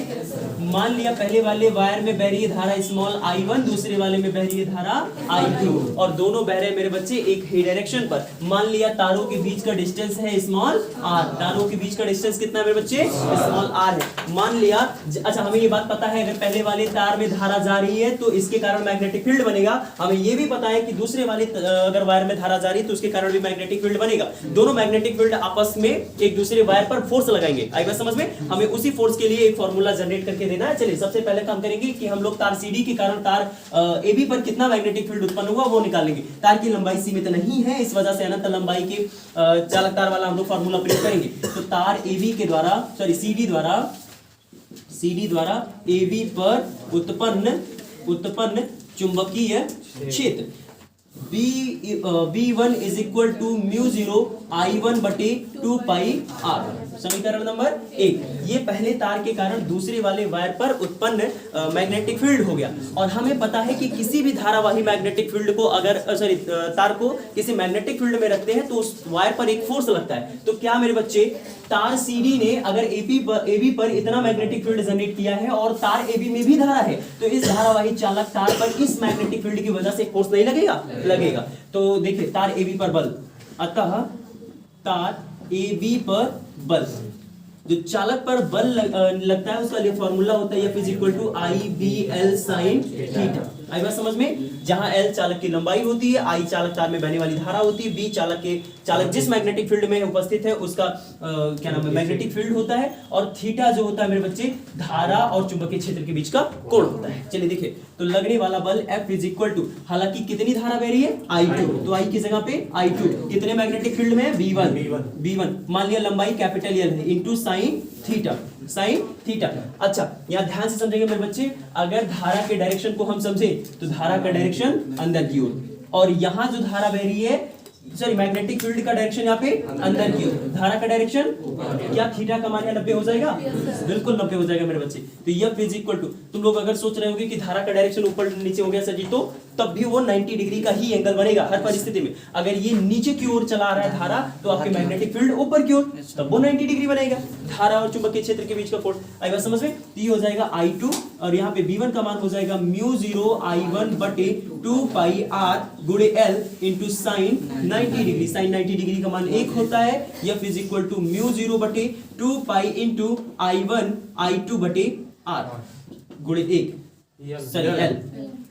मान लिया पहले वाले वायर में बह रही है धारा स्मॉल I1, दूसरे वाले में बह रही है धारा I2 और दोनों बह रहे हैं मेरे बच्चे एक ही डायरेक्शन पर। मान लिया तारों के बीच का डिस्टेंस है स्मॉल r, तारों के बीच का डिस्टेंस कितना है मेरे बच्चे, स्मॉल r है। मान लिया अच्छा हमें ये बात पता है अगर पहले वाले तार में धारा जा रही है तो इसके कारण मैग्नेटिक फील्ड बनेगा। हमें ये भी पता है कि दूसरे वाले अगर वायर में धारा जा रही है तो उसके कारण भी मैग्नेटिक फील्ड बनेगा। दोनों मैग्नेटिक फील्ड आपस में एक दूसरे वायर पर फोर्स लगाएंगे। आई बात समझ में। हमें उसी फोर्स के लिए एक फार्मूला जनरेट करके देना है। चलिए सबसे पहले काम करेंगे कि हम लोग तार CD के कारण तार AB पर कितना मैग्नेटिक फील्ड उत्पन्न हुआ वो निकालेंगे। तार की लंबाई सीमित नहीं है, इस वजह से अनंत लंबाई के चालक तार वाला हम लोग फार्मूला प्रयोग करेंगे। तो तार AB के द्वारा CD द्वारा AB पर उत्पन्न चुंबकीय क्षेत्र B1 is equal to μ0 I1 बटे 2 पाई R। समीकरण नंबर 1, ये पहले तार के कारण दूसरे वाले वायर पर उत्पन्न मैग्नेटिक फील्ड हो गया। और हमें पता है कि किसी भी धारावाही मैग्नेटिक फील्ड को अगर तार को किसी मैग्नेटिक फील्ड में रखते हैं तो उस वायर पर एक फोर्स लगता है। तो क्या मेरे बच्चे तार CD ने अगर AB पर इतना मैग्नेटिक फील्ड जनरेट किया है और तार AB में भी धारा है तो इस धारावाही चालक तार पर इस मैग्नेटिक फील्ड की वजह से फोर्स नहीं लगेगा। तो देखिए तार AB पर बल, अतः तार AB पर बल, जो चालक पर बल लगता है उसका लिए फॉर्मूला होता है F is equal to IBL sine theta. आई बात समझ में। जहां L चालक की लंबाई होती है, I चालक तार में बहने वाली धारा होती है, B चालक जिस मैग्नेटिक फील्ड में उपस्थित है उसका क्या नाम है मैग्नेटिक फील्ड होता है, और थीटा जो होता है मेरे बच्चे धारा और चुंबकीय क्षेत्र के बीच का कोण होता है। चलिए देखिए तो लगने वाला बल F इज इक्वल टू, हालांकि कितनी धारा बह रही है I2, तो I की जगह पे I2 कितने मैग्नेटिक फील्ड में B1 मान लिया लंबाई कैपिटल L है इंटू साइन थीटा। अच्छा यहाँ ध्यान से समझेंगे मेरे बच्चे, अगर धारा के डायरेक्शन को हम समझे तो धारा का डायरेक्शन अंदर की ओर, और यहाँ जो धारा बह रही है सॉरी मैग्नेटिक फील्ड का डायरेक्शन यहाँ पे अंदर की ओर, धारा का डायरेक्शन क्या थीटा का मान 90 हो जाएगा, बिल्कुल 90 हो जाएगा मेरे बच्चे। तो F इज इक्वल टू, तुम लोग अगर सोच रहे होगे कि धारा का डायरेक्शन ऊपर नीचे हो गया सर जी, तो तब भी वो 90 डिग्री का ही एंगल बनेगा हर परिस्थिति में। अगर ये नीचे की ओर चला रहा है धारा, तो आपके मैग्नेटिक फील्ड ऊपर की ओर, तब वो 90 डिग्री बनेगा। धारा और चुंबकीय क्षेत्र के बीच का कोण, आई बात समझ में? ये हो जाएगा I2 और यहाँ पे V1 का मान हो जाएगा म्यू 0 I1 बटे 2 पाई R गुणे L into sine 90 degree. Sine 90 degree का मान 1 होता है। F is equal to mu 0 बटे 2 पाई इंटू I1 I2 बटे R गुणे 1 सॉरी L।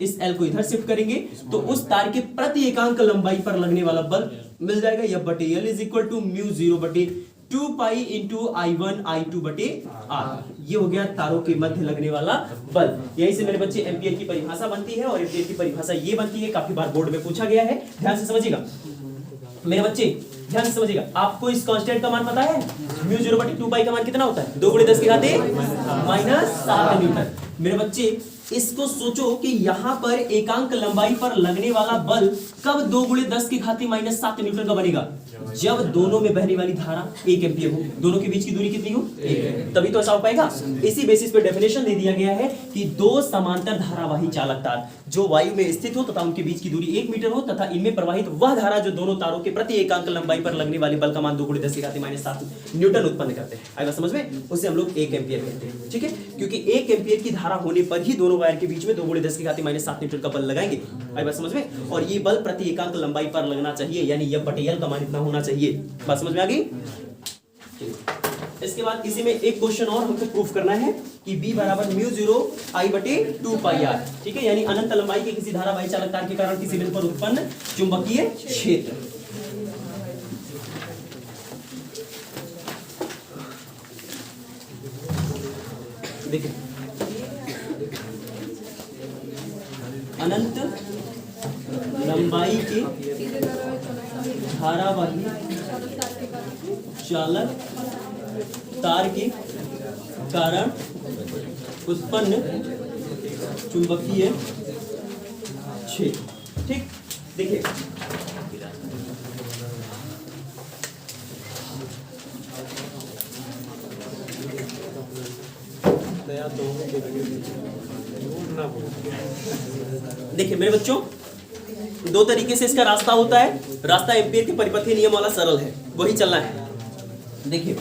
इस L को इधर शिफ्ट करेंगे तो उस तार के प्रति एकांक लंबाई पर लगने वाला बल मिल जाएगा। F बटे L is equal to mu 0 बटे 2 पाई इंटू I1 I2 बटे R। ये हो गया तारों के मध्य लगने वाला बल। यही से मेरे बच्चे एम्पियर की परिभाषा बनती है और एम्पियर की परिभाषा ये बनती है, काफी बार बोर्ड में पूछा गया है, ध्यान से समझिएगा मेरे बच्चे, ध्यान से समझिएगा। आपको इस कांस्टेंट का मान पता है, म्यू 0 बटे 2 पाई का मान कितना होता है, 2 गुणे 10 की घात -7 न्यूटन। मेरे बच्चे इसको सोचो कि यहाँ पर एकांक लंबाई पर लगने वाला बल कब 2 गुणे 10 की घात -7 न्यूटन का बनेगा, जब दोनों में बहने वाली धारा 1 एम्पीयर हो, दोनों के बीच की दूरी कितनी हो, 1, तभी तो ऐसा हो पाएगा। इसी बेसिस पे डेफिनेशन दे दिया गया है कि दो समांतर धारावाही चालक तार जो वायु में स्थित हो तथा उनके बीच की दूरी 1 मीटर हो तथा इनमें प्रवाहित वह धारा जो दोनों तारों के प्रति एकांक लंबाई पर लगने वाले बल का मान 2 गुणे 10 की घात -7 न्यूटन उत्पन्न करते हैं। आएगा समझ में? उसे हम लोग 1 एम्पीयर कहते हैं, ठीक है, क्योंकि 1 एम्पीयर की धारा होने पर ही दोनों वायर के बीच में 2 गुणे 10 की घात -7 न्यूटन का बल लगाएंगे। आएगा समझ में? और ये बल प्रति एकांक लंबाई पर लगना चाहिए, यानी F बटे L का मान इतना होना चाहिए। बात समझ में आ गई? इसके बाद इसी में एक क्वेश्चन और हमको प्रूफ करना है कि B बराबर म्यू 0 I बटे 2 पाई R, ठीक है, यानी अनंत लंबाई के किसी धारावाही चालक तार के कारण किसी बिंदु पर उत्पन्न चुंबकीय क्षेत्र। देखिए अनंत लंबाई के धारावाही चालक तार के कारण उत्पन्न चुंबकीय क्षेत्र, ठीक। देखिए देखिए मेरे बच्चों, दो तरीके से इसका रास्ता होता है। रास्ता एम्पीयर के परिपथीय नियम वाला सरल है, वही चलना है। देखिए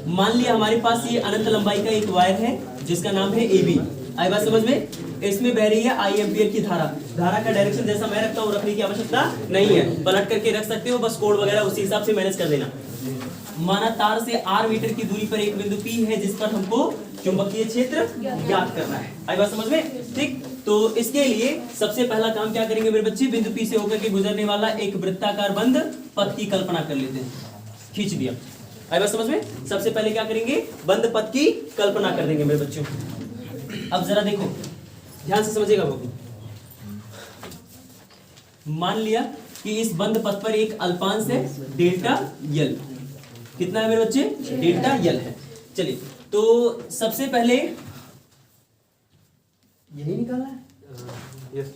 मान लिया हमारे पास ये अनंत लंबाई का एक वायर है जिसका नाम है AB। आई बात समझ में? इसमें बह रही है I एम्पीयर की धारा। धारा का डायरेक्शन जैसा मैं रखता हूँ रखने की आवश्यकता नहीं है, पलट करके रख सकते हो, बस कोड वगैरह उसी हिसाब से मैनेज कर देना। माना तार से R मीटर की दूरी पर एक बिंदु P है जिस पर हमको चुंबकीय क्षेत्र ज्ञात करना है। आई बात समझ में? ठीक, तो इसके लिए सबसे पहला काम क्या करेंगे मेरे बच्चे, बिंदु P से होकर के गुजरने वाला एक वृत्ताकार बंद पथ की कल्पना कर लेते हैं। खींच दिया। आई बात समझ में? सबसे पहले क्या करेंगे, बंद पथ की कल्पना कर देंगे मेरे बच्चों। अब जरा देखो, ध्यान से समझिएगा बाबू। मान लिया कि इस बंद पथ पर एक अल्पांश है डेल्टा L। कितना है मेरे बच्चे? डेल्टा L है। चलिए, तो सबसे पहले यही निकालना है। यस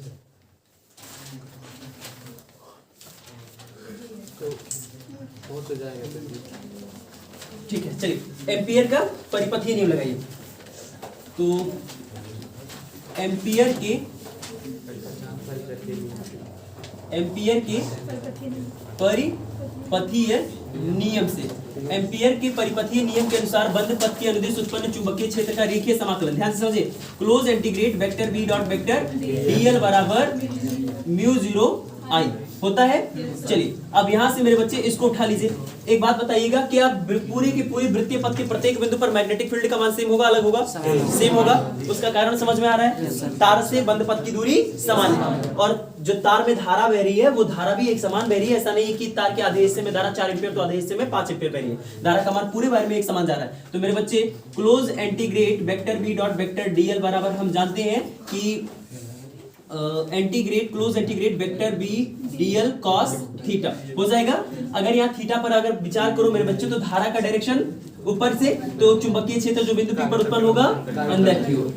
हो तो जाएगा। ठीक है, चलिए एम्पियर का परिपथीय नियम लगाइए। तो एम्पियर के परिपथीय नियम से, एम्पियर के परिपथीय नियम के अनुसार बंद पथ के अनुदिश उत्पन्न चुंबकीय क्षेत्र का रेखीय समाकलन, ध्यान से समझिए, close integrate vector B dot vector dl बराबर म्यू 0 I होता है। चलिए अब यहां से मेरे बच्चे इसको उठा लीजिए। एक बात बताइएगा, क्या पूरी की पूरी वृत्तीय पथ के प्रत्येक बिंदु पर मैग्नेटिक फील्ड का मान सेम होगा, अलग होगा? सेम होगा। उसका कारण समझ में आ रहा है, तार से बंद पथ की दूरी समान है और जो तार में धारा बह रही है वो धारा भी एक समान बह रही है। ऐसा नहीं है कि तार के आधे हिस्से में धारा 4 एम्पीयर तो आधे हिस्से में 5 एम्पीयर बह रही है। धारा का मान पूरे वायर में एक समान जा रहा है। तो मेरे बच्चे close integrate vector B dot vector dl बराबर हम जानते हैं कि integrate close integrate vector B dl cos theta हो जाएगा। अगर यहाँ थीटा पर अगर विचार करो मेरे बच्चों, तो धारा का डायरेक्शन ऊपर से, तो चुंबकीय क्षेत्र जो बिंदु P पर उत्पन्न होगा अंदर की ओर।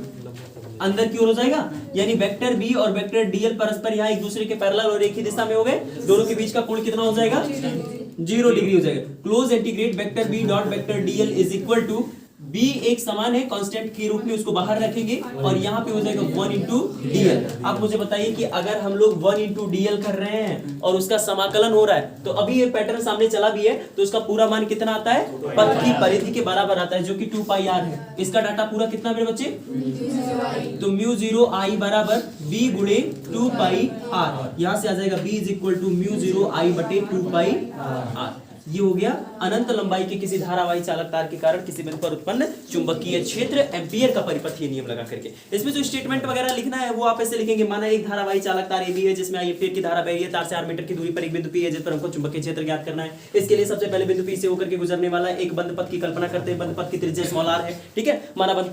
अंदर की ओर हो जाएगा, यानी वेक्टर बी और वेक्टर डीएल परस्पर यहाँ एक दूसरे के पैरेलल और एक ही दिशा में हो गए, दोनों के बीच का कोण कितना हो जाएगा 0 डिग्री हो जाएगा। Close integrate vector B dot vector DL is equal to B एक समान है कांस्टेंट के रूप में, उसको बाहर रखेंगे और यहाँ पे हो जाएगा 1 इंटू डीएल। आप मुझे बताइए कि अगर हम लोग 1 इंटू डीएल कर रहे हैं और उसका समाकलन हो रहा है तो अभी ये पैटर्न सामने चला भी है तो उसका पूरा मान कितना आता है, पथ की परिधि के बराबर आता है जो कि 2 पाई आर है। इसका डाटा पूरा कितना मेरे बच्चे, तो म्यू 0 आई बराबर बी गुणे 2 पाई आर, यहाँ से आ जाएगा B is equal to mu 0 I बटे 2 पाई आर। ये हो गया अनंत लंबाई के किसी धारावाही चालक तार के कारण किसी बिंदु पर उत्पन्न चुंबकीय क्षेत्र, एम्पीयर का परिपथीय नियम लगा करके। इसमें जो स्टेटमेंट वगैरह लिखना है वो आप ऐसे लिखेंगे, माना एक धारावाही चालक तार AB है जिसमें एम्पीयर की धारा बह रही है, तार से 8 मीटर की दूरी पर एक बिंदु P है जिस पर हमको चुंबकीय क्षेत्र ज्ञात करना है। इसके लिए सबसे पहले बिंदु P से होकर के गुजरने वाला एक बंद पथ की कल्पना करते हैं। बंद पथ की त्रिज्या स्मॉल r है, ठीक है। माना बंद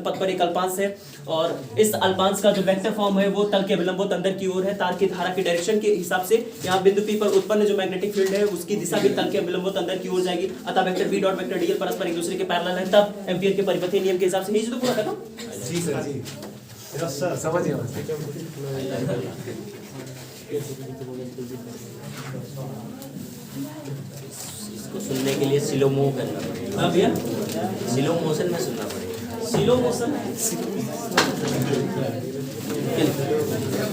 पथ पर एक अल्पांश है और इस अल्पांश का जो वेक्टर फॉर्म है वो तल के विलंबोत अंदर की ओर है। तार की धारा की डायरेक्शन के हिसाब से यहाँ बिंदु P पर उत्पन्न जो मैग्नेटिक फील्ड है उसकी दिशा भी तल के विलंबोत अंदर की ओर जाएगी। अतः vector B dot vector DL परस्पर एक दूसरे के पैरेलल है, तब एम्पीयर के परिपथीय नियम के हिसाब से। यही तो पूरा खत्म। जी सर जी, यस सर, समझ गया। इसको सुनने के लिए स्लो मूव करना पड़ेगा। हाँ भैया, स्लो मोशन में सुनना पड़ेगा। Slow motion.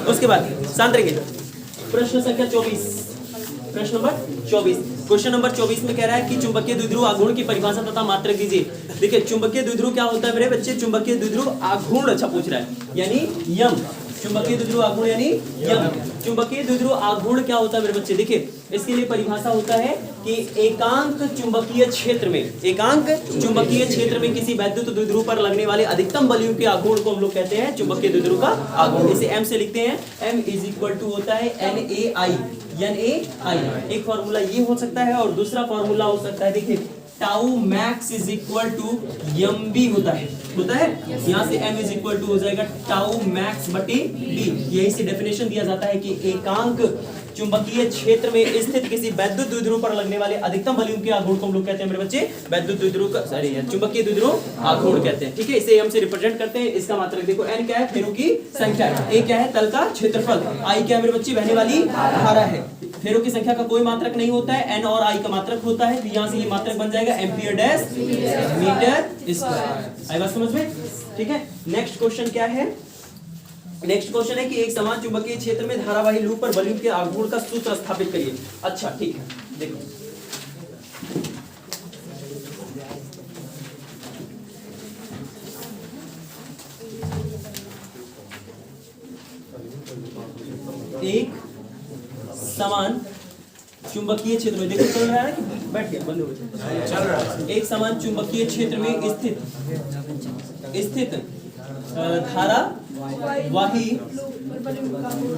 उसके बाद शांत रहिए। प्रश्न संख्या 24, प्रश्न नंबर 24, क्वेश्चन नंबर 24 में कह रहा है कि चुंबकीय द्विध्रुव आघूर्ण की परिभाषा तथा मात्रक दीजिए। देखिए चुंबकीय द्विध्रुव क्या होता है मेरे बच्चे, चुंबकीय द्विध्रुव आघूर्ण अच्छा पूछ रहा है, यानी यम। चुंबकीय द्विध्रुव आघूर्ण यानी यम। चुंबकीय द्विध्रुव आघूर्ण क्या होता है मेरे बच्चे, देखिए इसके लिए परिभाषा होता है कि एकांक चुंबकीय क्षेत्र में, एकांक चुंबकीय क्षेत्र में किसी वैद्युत द्विध्रुव पर लगने वाले अधिकतम बलयुक्त के आघूर्ण को हम लोग कहते हैं चुंबकीय द्विध्रुव का आघूर्ण। इसे m से लिखते हैं, m इज इक्वल टू होता है NAI। एक फॉर्मूला ये हो सकता है और दूसरा फॉर्मूला हो सकता है, देखिए tau max is equal to MB होता है यहाँ से m इज इक्वल टू हो जाएगा टाउ मैक्स बटे b। यही से डेफिनेशन दिया जाता है कि एकांक चुंबकीय क्षेत्र में स्थित किसी वैद्युत द्विध्रुव पर लगने वाले अधिकतम बलयुक्त के आघूर्ण को हम लोग कहते हैं मेरे बच्चे वैद्युत द्विध्रुव का, सॉरी चुंबकीय द्विध्रुव आघूर्ण कहते हैं, ठीक है। इसे हम से रिप्रेजेंट करते हैं। इसका मात्रक देखो, n क्या है, फेरों की संख्या, a क्या है, तल का क्षेत्रफल, I क्या है मेरे बच्चे, बहने वाली धारा है। फेरों की संख्या का कोई मात्रक नहीं होता है, n और I का मात्रक होता है, तो यहाँ से ये मात्रक बन जाएगा एम्पियर डैश मीटर स्क्वायर। आई बात समझ में, ठीक है। नेक्स्ट क्वेश्चन क्या है, नेक्स्ट क्वेश्चन है कि एक समान चुंबकीय क्षेत्र में धारावाही लूप पर बलयुक्त के आघूर्ण का सूत्र स्थापित करिए। अच्छा ठीक है, देखो एक समान चुंबकीय क्षेत्र में, देखो चल रहा है कि बैठ गया, बंद हो गया, चल रहा है। एक समान चुंबकीय क्षेत्र में स्थित धारावाही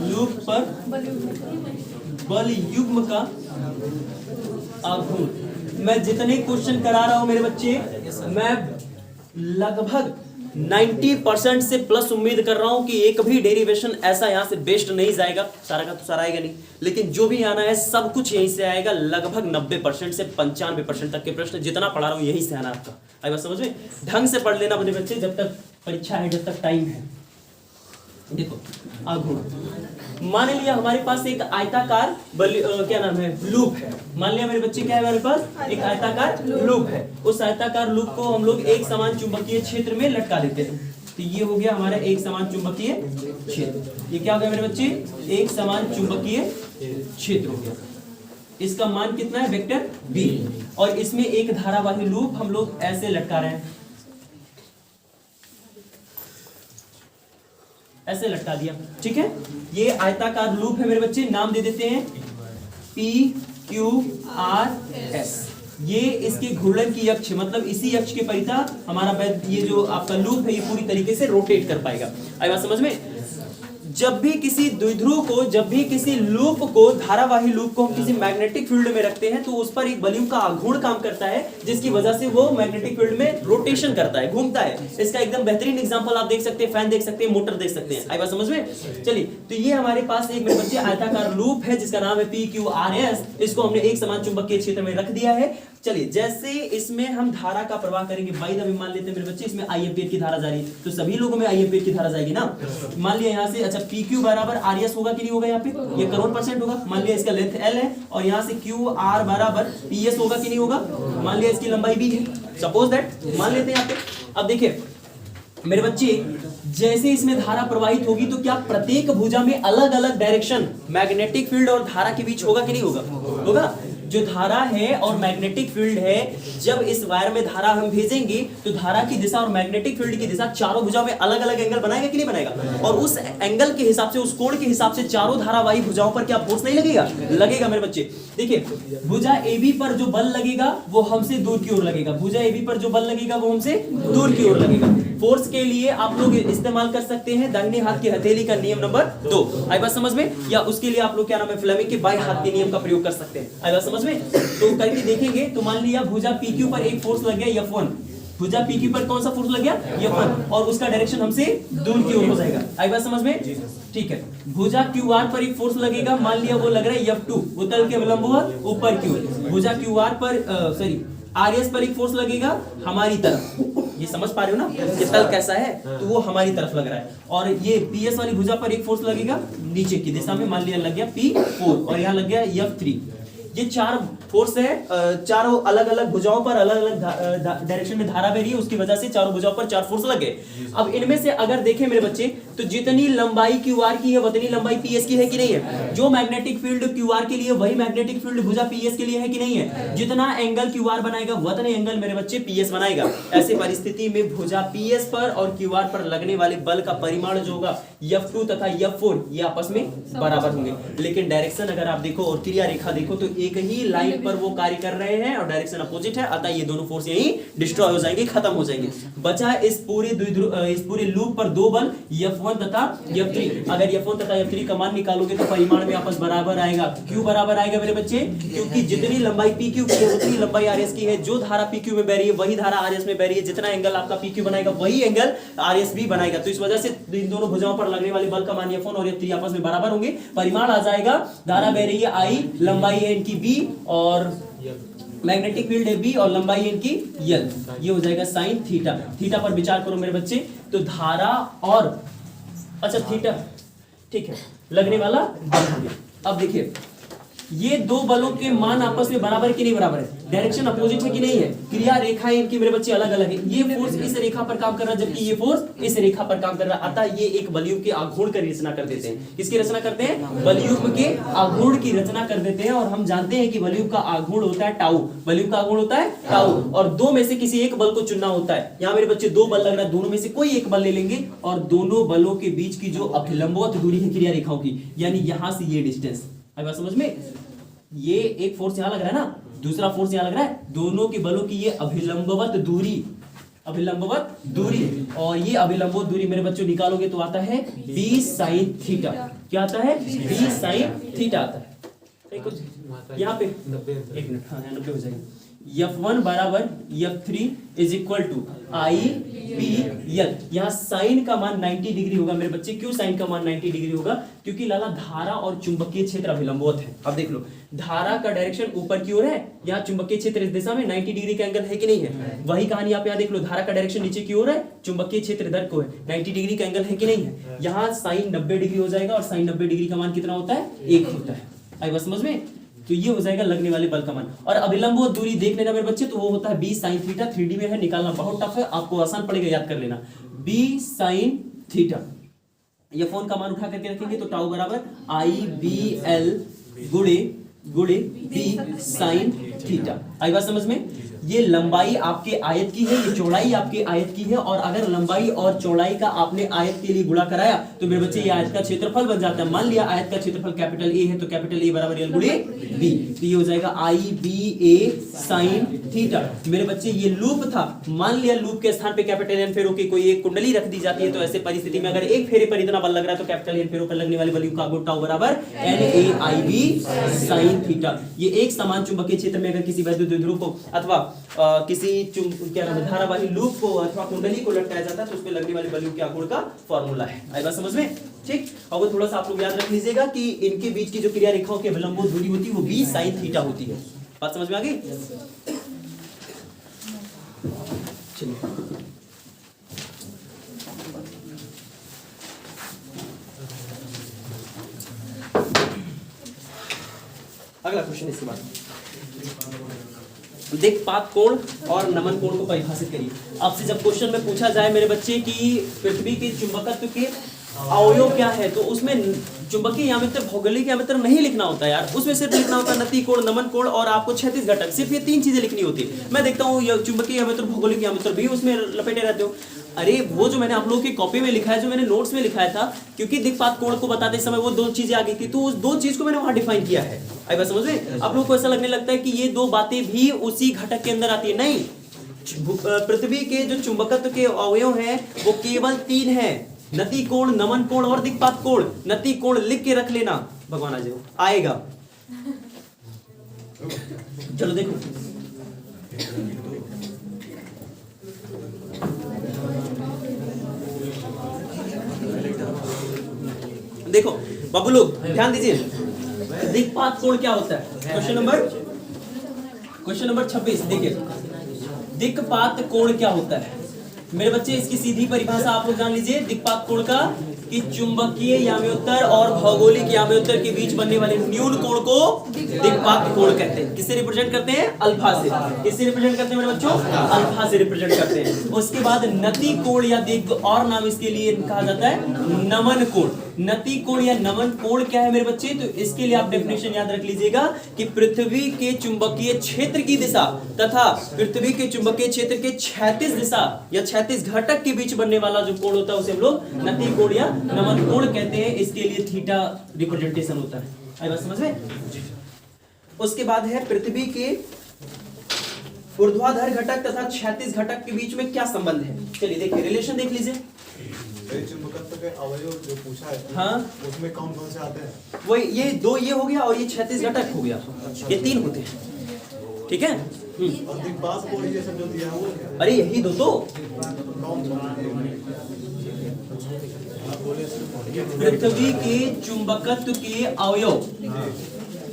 लूप पर बल युग्म का आघूर्ण। मैं जितने क्वेश्चन करा रहा हूं मेरे बच्चे, मैं लगभग 90% से प्लस उम्मीद कर रहा हूं कि एक भी डेरिवेशन ऐसा यहां से बेस्ट नहीं जाएगा। सारा का तो सारा आएगा नहीं, लेकिन जो भी आना है सब कुछ यहीं से आएगा। लगभग 90% से 95% तक के प्रश्न जितना पढ़ा रहा हूं यहीं से आना आपका। आई बात समझ में, ढंग से पढ़ लेना अपने बच्चे, जब तक परीक्षा है, जब तक टाइम है। देखो आघूर्ण, मान लिया हमारे पास एक आयताकार क्या नाम है, लूप है। मान लिया मेरे बच्चे क्या है, हमारे पास एक आयताकार लूप है। उस आयताकार लूप को हम लोग एक समान चुंबकीय क्षेत्र में लटका देते हैं। तो ये हो गया हमारा एक समान चुंबकीय क्षेत्र। ये क्या हो गया मेरे बच्चे, एक समान चुंबकीय क्षेत्र हो गया। इसका मान कितना है, वेक्टर b, और इसमें एक धारावाही लूप हम लोग ऐसे लटका रहे हैं, ऐसे लटका दिया, ठीक है। ये आयताकार लूप है मेरे बच्चे, नाम दे देते हैं PQRS। ये इसके घूर्णन की अक्ष, मतलब इसी अक्ष के परितः हमारा ये जो आपका लूप है ये पूरी तरीके से रोटेट कर पाएगा। आई बात समझ में। जब भी किसी द्विध्रुव को, जब भी किसी लूप को, धारावाही लूप को हम किसी मैग्नेटिक फील्ड में रखते हैं तो उस पर एक बलयुक्त का आघूर्ण काम करता है, जिसकी वजह से वो मैग्नेटिक फील्ड में रोटेशन करता है, घूमता है। इसका एकदम बेहतरीन एग्जांपल आप देख सकते हैं, फैन देख सकते हैं, मोटर देख सकते हैं। आई बात समझ में। चलिए, तो ये हमारे पास एक मेरे बच्चे आयताकार लूप है जिसका नाम है PQRS। इसको हमने एक समान चुंबकीय क्षेत्र में रख दिया है। चलिए जैसे इसमें हम धारा का प्रवाह करेंगे, बाई द वे मान लेते हैं मेरे बच्चे इसमें आई एम्पियर की धारा जा रही है, तो सभी लोगों में आई एम्पियर की धारा जाएगी ना। मान लिया यहाँ से, अच्छा पी क्यू बराबर आर एस होगा कि नहीं होगा, यहाँ पे ये करोड़ % होगा। मान लिया इसका लेंथ एल है और यहाँ से क्यू आर बराबर पी एस होगा कि नहीं होगा। मान लिया इसकी लंबाई बी है, सपोज दैट मान लेते हैं यहाँ पे। अब देखिए मेरे बच्चे, जैसे इसमें धारा प्रवाहित होगी तो क्या प्रत्येक भुजा में अलग अलग डायरेक्शन मैग्नेटिक फील्ड और धारा के बीच होगा कि नहीं होगा, होगा। जो धारा है और मैग्नेटिक फील्ड है, जब इस वायर में धारा हम भेजेंगे तो धारा की दिशा और मैग्नेटिक फील्ड की दिशा चारों भुजाओं में अलग अलग एंगल बनाएगा कि नहीं बनाएगा, और उस एंगल के हिसाब से, उस कोण के हिसाब से चारों धारावाही भुजाओं पर क्या फोर्स नहीं लगेगा, लगेगा मेरे बच्चे। देखिए भुजा AB पर जो बल लगेगा वो हमसे दूर की ओर लगेगा, भुजा AB पर जो बल लगेगा वो हमसे दूर की ओर लगेगा। फोर्स के लिए आप लोग इस्तेमाल कर सकते हैं दाहिने हाथ की हथेली का नियम नंबर 2, आई बात समझ में, या उसके लिए आप लोग क्या नाम है फ्लेमिंग के बाएं हाथ के नियम का प्रयोग कर सकते हैं, आई बात समझ में। तो करके देखेंगे तो मान लिया भुजा PQ पर एक फोर्स लग गया F1, भुजा PQ पर कौन सा फोर्स लग गया F1, और उसका डायरेक्शन हमसे दूर की ओर हो जाएगा, आई बात समझ में, ठीक है। भुजा QR पर एक फोर्स लगेगा, मान लिया वो लग रहा है F2, वो तल के अवलंब ऊपर की ओर। भुजा QR पर RS पर एक फोर्स लगेगा हमारी तरफ, ये समझ पा रहे हो ना कि तल कैसा है, तो वो हमारी तरफ लग रहा है। और ये PS वाली भुजा पर एक फोर्स लगेगा नीचे की दिशा में, मान लिया लग गया P4 और यहाँ लग गया F3। ये चार फोर्स है, चारों अलग अलग भुजाओं पर अलग अलग डायरेक्शन में धारा बह रही है, उसकी वजह से चारों भुजाओं पर चार फोर्स लगे। अब इनमें से अगर देखें मेरे बच्चे तो जितनी लंबाई QR की है उतनी लंबाई PS की है कि नहीं है। जो मैग्नेटिक फील्ड QR के लिए वही मैग्नेटिक फील्ड भुजा PS के लिए है कि नहीं है। जितना एंगल QR बनाएगा उतना एंगल मेरे बच्चे PS बनाएगा। ऐसे परिस्थिति में भुजा PS पर और QR पर लगने वाले बल का परिमाण जो होगा F2 तथा F4 ये आपस में बराबर होंगे। लेकिन डायरेक्शन अगर आप देखो और क्रिया रेखा देखो तो एक ही लाइन पर वो कार्य कर रहे हैं और डायरेक्शन अपोजिट है, अतः ये दोनों फोर्स यहीं डिस्ट्रॉय हो जाएंगे, खत्म हो जाएंगे। बचा इस पूरे लूप पर दो बल F1 तथा F3। अगर F1 तथा F3 का मान निकालोगे तो परिमाण में आपस बराबर आएगा। क्यों बराबर आएगा मेरे बच्चे? क्योंकि जितनी लंबाई PQ की है उतनी लंबाई RS की है। जो धारा PQ में बह रही है वही धारा RS में बह रही है। जितना एंगल आपका PQ बनाएगा वही एंगल RS भी बनाएगा। तो इस वजह से इन दोनों भुजाओं पर लगने वाले बल का मान F1 और F3 आपस में बराबर होंगे। परिमाण आ जाएगा, धारा बह रही है I, लंबाई है इनकी B और मैग्नेटिक फील्ड है B और लंबाई है इनकी L। ये हो जाएगा साइन थीटा। थीटा पर विचार करो मेरे बच्चे, तो धारा और अच्छा थीटा ठीक है लगने वाला बल हो गया। अब देखिए ये दो बलों के मान आपस में बराबर कि नहीं बराबर है, डायरेक्शन अपोजिट है कि नहीं है, क्रिया रेखाएं इनकी मेरे बच्चे अलग अलग है। ये फोर्स इस रेखा पर काम कर रहा है जबकि ये फोर्स इस रेखा पर काम कर रहा है। अतः ये एक बलयुग के आघूर्ण की रचना कर देते हैं। किसकी रचना करते हैं? बलयुग के आघूर्ण की रचना कर देते हैं। और हम जानते हैं कि बलयुग का आघूर्ण होता है टाउ। बलयुग का आघूर्ण होता है टाउ और दो में से किसी एक बल को चुनना होता है। यहाँ मेरे बच्चे दो बल लग रहा है, दोनों में से कोई एक बल ले लेंगे और दोनों बलों के बीच की जो अभिलंबवत दूरी है क्रिया रेखाओं की, यानी यहां से ये डिस्टेंस, अब बात समझ में, ये एक फोर्स यहां लग रहा है ना, दूसरा फोर्स यहां लग रहा है, दोनों के बलों की ये अभिलंबवत दूरी और ये अभिलंबवत दूरी मेरे बच्चों निकालोगे तो आता है b sin थीटा। क्या आता है? b sin थीटा आता है। कुछ यहाँ पे 1 मिनट, हाँ 90 हो जाएगा। F1 बराबर F3 is equal to IBL। यहाँ साइन का मान 90 डिग्री होगा मेरे बच्चे। क्यों साइन का मान 90 डिग्री होगा? क्योंकि लाला धारा और चुंबकीय क्षेत्र अभिलंबवत है। अब देख लो, धारा का डायरेक्शन ऊपर की ओर है, यहाँ चुंबकीय क्षेत्र इस दिशा में 90 डिग्री का एंगल है कि नहीं है। वही कहानी आप यहाँ देख लो, धारा का डायरेक्शन नीचे की ओर है, चुंबकीय क्षेत्र इधर को है, 90 डिग्री का एंगल है कि नहीं है। यहाँ साइन 90 डिग्री हो जाएगा और साइन 90 डिग्री का मान कितना होता है? 1 होता है। आई बात समझ में? तो ये हो जाएगा लगने वाले बल का मान। और अभिलंब दूरी देख लेना मेरे बच्चे, तो वो होता है b sin थीटा। 3D में है, निकालना बहुत टफ है, आपको आसान पड़ेगा, याद कर लेना b sin थीटा। ये फोन का मान उठा करके रखेंगे तो टाउ बराबर IBL गुणे b sin थीटा। आई बात समझ में? ये लंबाई आपके आयत की है, ये चौड़ाई आपके आयत की है। और अगर लंबाई और चौड़ाई का आपने आयत के लिए गुणा कराया तो मेरे बच्चे ये आयत का क्षेत्रफल बन जाता है। मान लिया आयत का क्षेत्रफल कैपिटल A है तो कैपिटल A बराबर L गुणे B, तो ये हो जाएगा IBA sin थीटा। मेरे बच्चे ये लूप था, मान लिया लूप के स्थान पे कैपिटल N फेरों की कोई एक कुंडली रख दी जाती है, तो ऐसे परिस्थिति में अगर एक फेरे पर इतना बल लग रहा है तो कैपिटल N फेरों पर लगने वाले बल का आघूर्ण टाउ बराबर NAIB sin थीटा। ये एक समान चुंबकीय क्षेत्र में अगर किसी वैद्युत द्विध्रुव को अथवा किसी क्या नाम है धारावाही लूप को अथवा कुंडली को लटकाया जाता है तो उसमें लगने वाले बलयुग के आघूर्ण का फॉर्मूला है। आई बात समझ में? ठीक। और वो थोड़ा सा आप लोग याद रख लीजिएगा कि इनके बीच की जो क्रिया रेखाओं की अभिलंब दूरी होती है वो b sin थीटा होती है। बात समझ में आ गई? चलिए अगला क्वेश्चन इसके बाद दिक्पात कोण और नमन कोण को परिभाषित करिए। आपसे जब क्वेश्चन में पूछा जाए मेरे बच्चे कि पृथ्वी के चुंबकत्व के अवयव क्या है, तो उसमें चुंबकीय यामित्र भौगोलिक यामित्र नहीं लिखना होता यार, उसमें सिर्फ लिखना होता है नति कोण, नमन कोण और आपको क्षैतिज घटक, सिर्फ ये 3 चीजें लिखनी होती है। मैं देखता हूँ चुंबकीय यामित्र भौगोलिक यामित्र भी उसमें लपेटे रहते हो। अरे वो जो मैंने आप लोगों की कॉपी में लिखा है, जो मैंने नोट्स में लिखाया था, क्योंकि दिक्पात कोण को बताते समय वो 2 चीजें आ गई थी, तो उस 2 चीज को मैंने वहां डिफाइन किया है। आई बात समझ में? आप लोगों को ऐसा लगने लगता है कि ये 2 बातें भी उसी घटक के अंदर आती है, नहीं। पृथ्वी के जो चुंबकत्व के अवयव हैं वो केवल 3 हैं, नति कोण, नमन कोण और दिक्पात कोण। नति कोण लिख के रख लेना, भगवान आज आएगा। चलो देखो, देखो बाबू लोग ध्यान दीजिए, दिक्पात कोण क्या होता है? क्वेश्चन नंबर 26 देखिए, दिक्पात कोण क्या होता है मेरे बच्चे? इसकी सीधी परिभाषा आप लोग जान लीजिए दिक्पात कोण का, कि चुंबकीय याम्योत्तर और भौगोलिक याम्योत्तर के बीच बनने वाले न्यून कोण को दिक्पात कोण कहते हैं। किससे रिप्रेजेंट करते हैं? अल्फा से। किससे रिप्रेजेंट करते हैं मेरे बच्चों? अल्फा से रिप्रेजेंट करते हैं। उसके बाद नति कोण या दिग् और नाम इसके लिए कहा जाता है नमन कोण। नति कोण या नमन कोण क्या है मेरे बच्चे? तो इसके लिए आप डेफिनेशन याद रख लीजिएगा कि पृथ्वी के चुंबकीय क्षेत्र की दिशा तथा पृथ्वी के चुंबकीय क्षेत्र के क्षैतिज दिशा या क्षैतिज घटक के बीच बनने वाला जो कोण होता है उसे हम लोग नति कोण या नमन कोण कहते हैं। इसके लिए थीटा रिप्रेजेंटेशन होता है। आई बात समझ में? उसके बाद है पृथ्वी के ऊर्ध्वाधर घटक तथा क्षैतिज घटक के बीच में क्या संबंध है। चलिए देखिए, रिलेशन देख लीजिए। चुंबकत्व के अवयव जो पूछा है, हाँ, उसमें कौन कौन से आते हैं? वही ये 2 ये हो गया और ये क्षैतिज घटक हो गया, ये 3 होते हैं। ठीक है। और दिक्पात कोण ये सब जो दिया है वो क्या है? अरे यही 2 तो पृथ्वी के चुंबकत्व के अवयव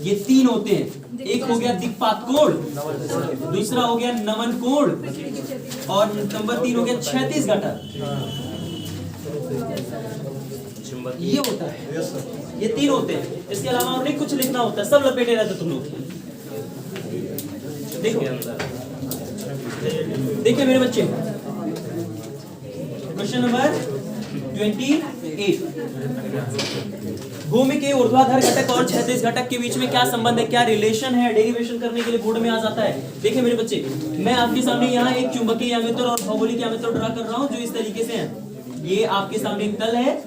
ये 3 होते हैं। एक हो गया दिक्पात कोण, दूसरा हो गया नमन कोण और नंबर 3 हो गया क्षैतिज घटक। ये होता है, ये 3 होते हैं। इसके अलावा और नहीं कुछ लिखना होता है, सब लपेटे रहते तुम लोग। देखो देखिए मेरे बच्चे, क्वेश्चन नंबर 28, भूमि के ऊर्ध्वाधर घटक और क्षैतिज घटक के बीच में क्या संबंध है, क्या रिलेशन है, डेरिवेशन करने के लिए बोर्ड में आ जाता है। देखिए मेरे बच्चे, मैं आपके सामने यहाँ एक चुंबकीय यामित्र और भौगोलिक यामित्र ड्रा कर रहा हूँ जो इस तरीके से है। ये आपके सामने एक तल है